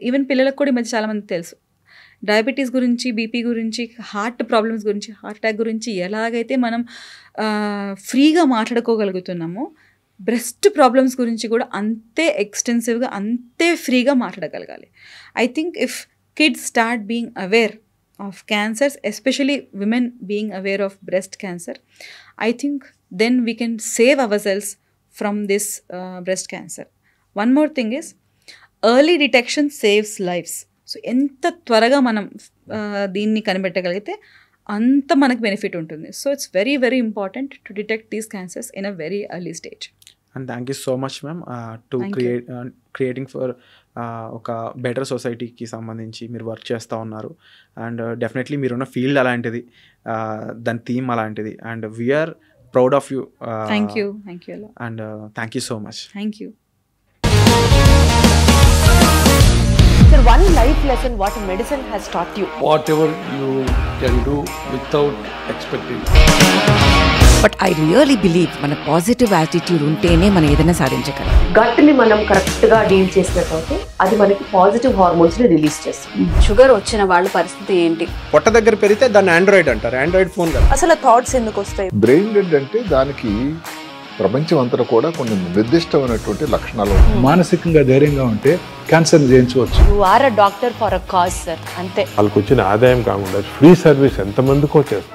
ఈవెన్ పిల్లలకు కూడా ఈ మధ్య చాలామంది తెలుసు, డయాబెటీస్ గురించి, బీపీ గురించి, హార్ట్ ప్రాబ్లమ్స్ గురించి, హార్ట్ అటాక్ గురించి ఎలాగైతే మనం ఫ్రీగా మాట్లాడుకోగలుగుతున్నామో బ్రెస్ట్ ప్రాబ్లమ్స్ గురించి కూడా అంతే ఎక్స్టెన్సివ్గా అంతే ఫ్రీగా మాట్లాడగలగాలి. I think if kids start being aware of cancers, especially women being aware of breast cancer, I think then we can save ourselves from this breast cancer. One more thing is early detection saves lives. So ఎంత త్వరగా మనం దీన్ని కనిపెట్టగలిగితే అంత మనకు benefit ఉంటుంది. So it's very very important to detect these cancers in a very early stage. And thank you so much ma'am to creating for ఒక better సొసైటీకి సంబంధించి మీరు వర్క్ చేస్తూ ఉన్నారు. అండ్ డెఫినెట్లీ మీరున్న ఫీల్డ్ అలాంటిది, దాని థీమ్ అలాంటిది. And we are proud of you. Thank you. And thank you so much. Thank you. Sir, one life lesson what medicine has taught you. Whatever you can do without expecting. But I really believe మన positive attitude ఉంటేనే మనం ఏదైనా సాధించగలం. గట్ని మనం కరెక్ట్గా deal చేసినట్లయితే అది మనకి పాజిటివ్ హార్మోన్స్ని రిలీజ్ చేస్తుంది. షుగర్ వచ్చిన వాళ్ళ పరిస్థితి ఏంటి? పొట్ట దగ్గర పెరిగితే దాన్ని ఆండ్రాయిడ్ అంటారు, ఆండ్రాయిడ్ ఫోన్ కదా. అసలు థాట్స్ ఎందుకు వస్తాయి? బ్రెయిన్ డెడ్ అంటే దానికి ప్రపంచం అంతా కూడా కొన్ని నిర్దిష్టమైనటువంటి లక్షణాలు. మానసికంగా ధైర్యంగా ఉంటే క్యాన్సర్ జయించవచ్చు. You are a doctor for a cause, sir. అంతే. వాళ్ళకి వచ్చిన ఆదాయం కాకుండా ఫ్రీ సర్వీస్ ఎంతమందికో చేస్తుంది.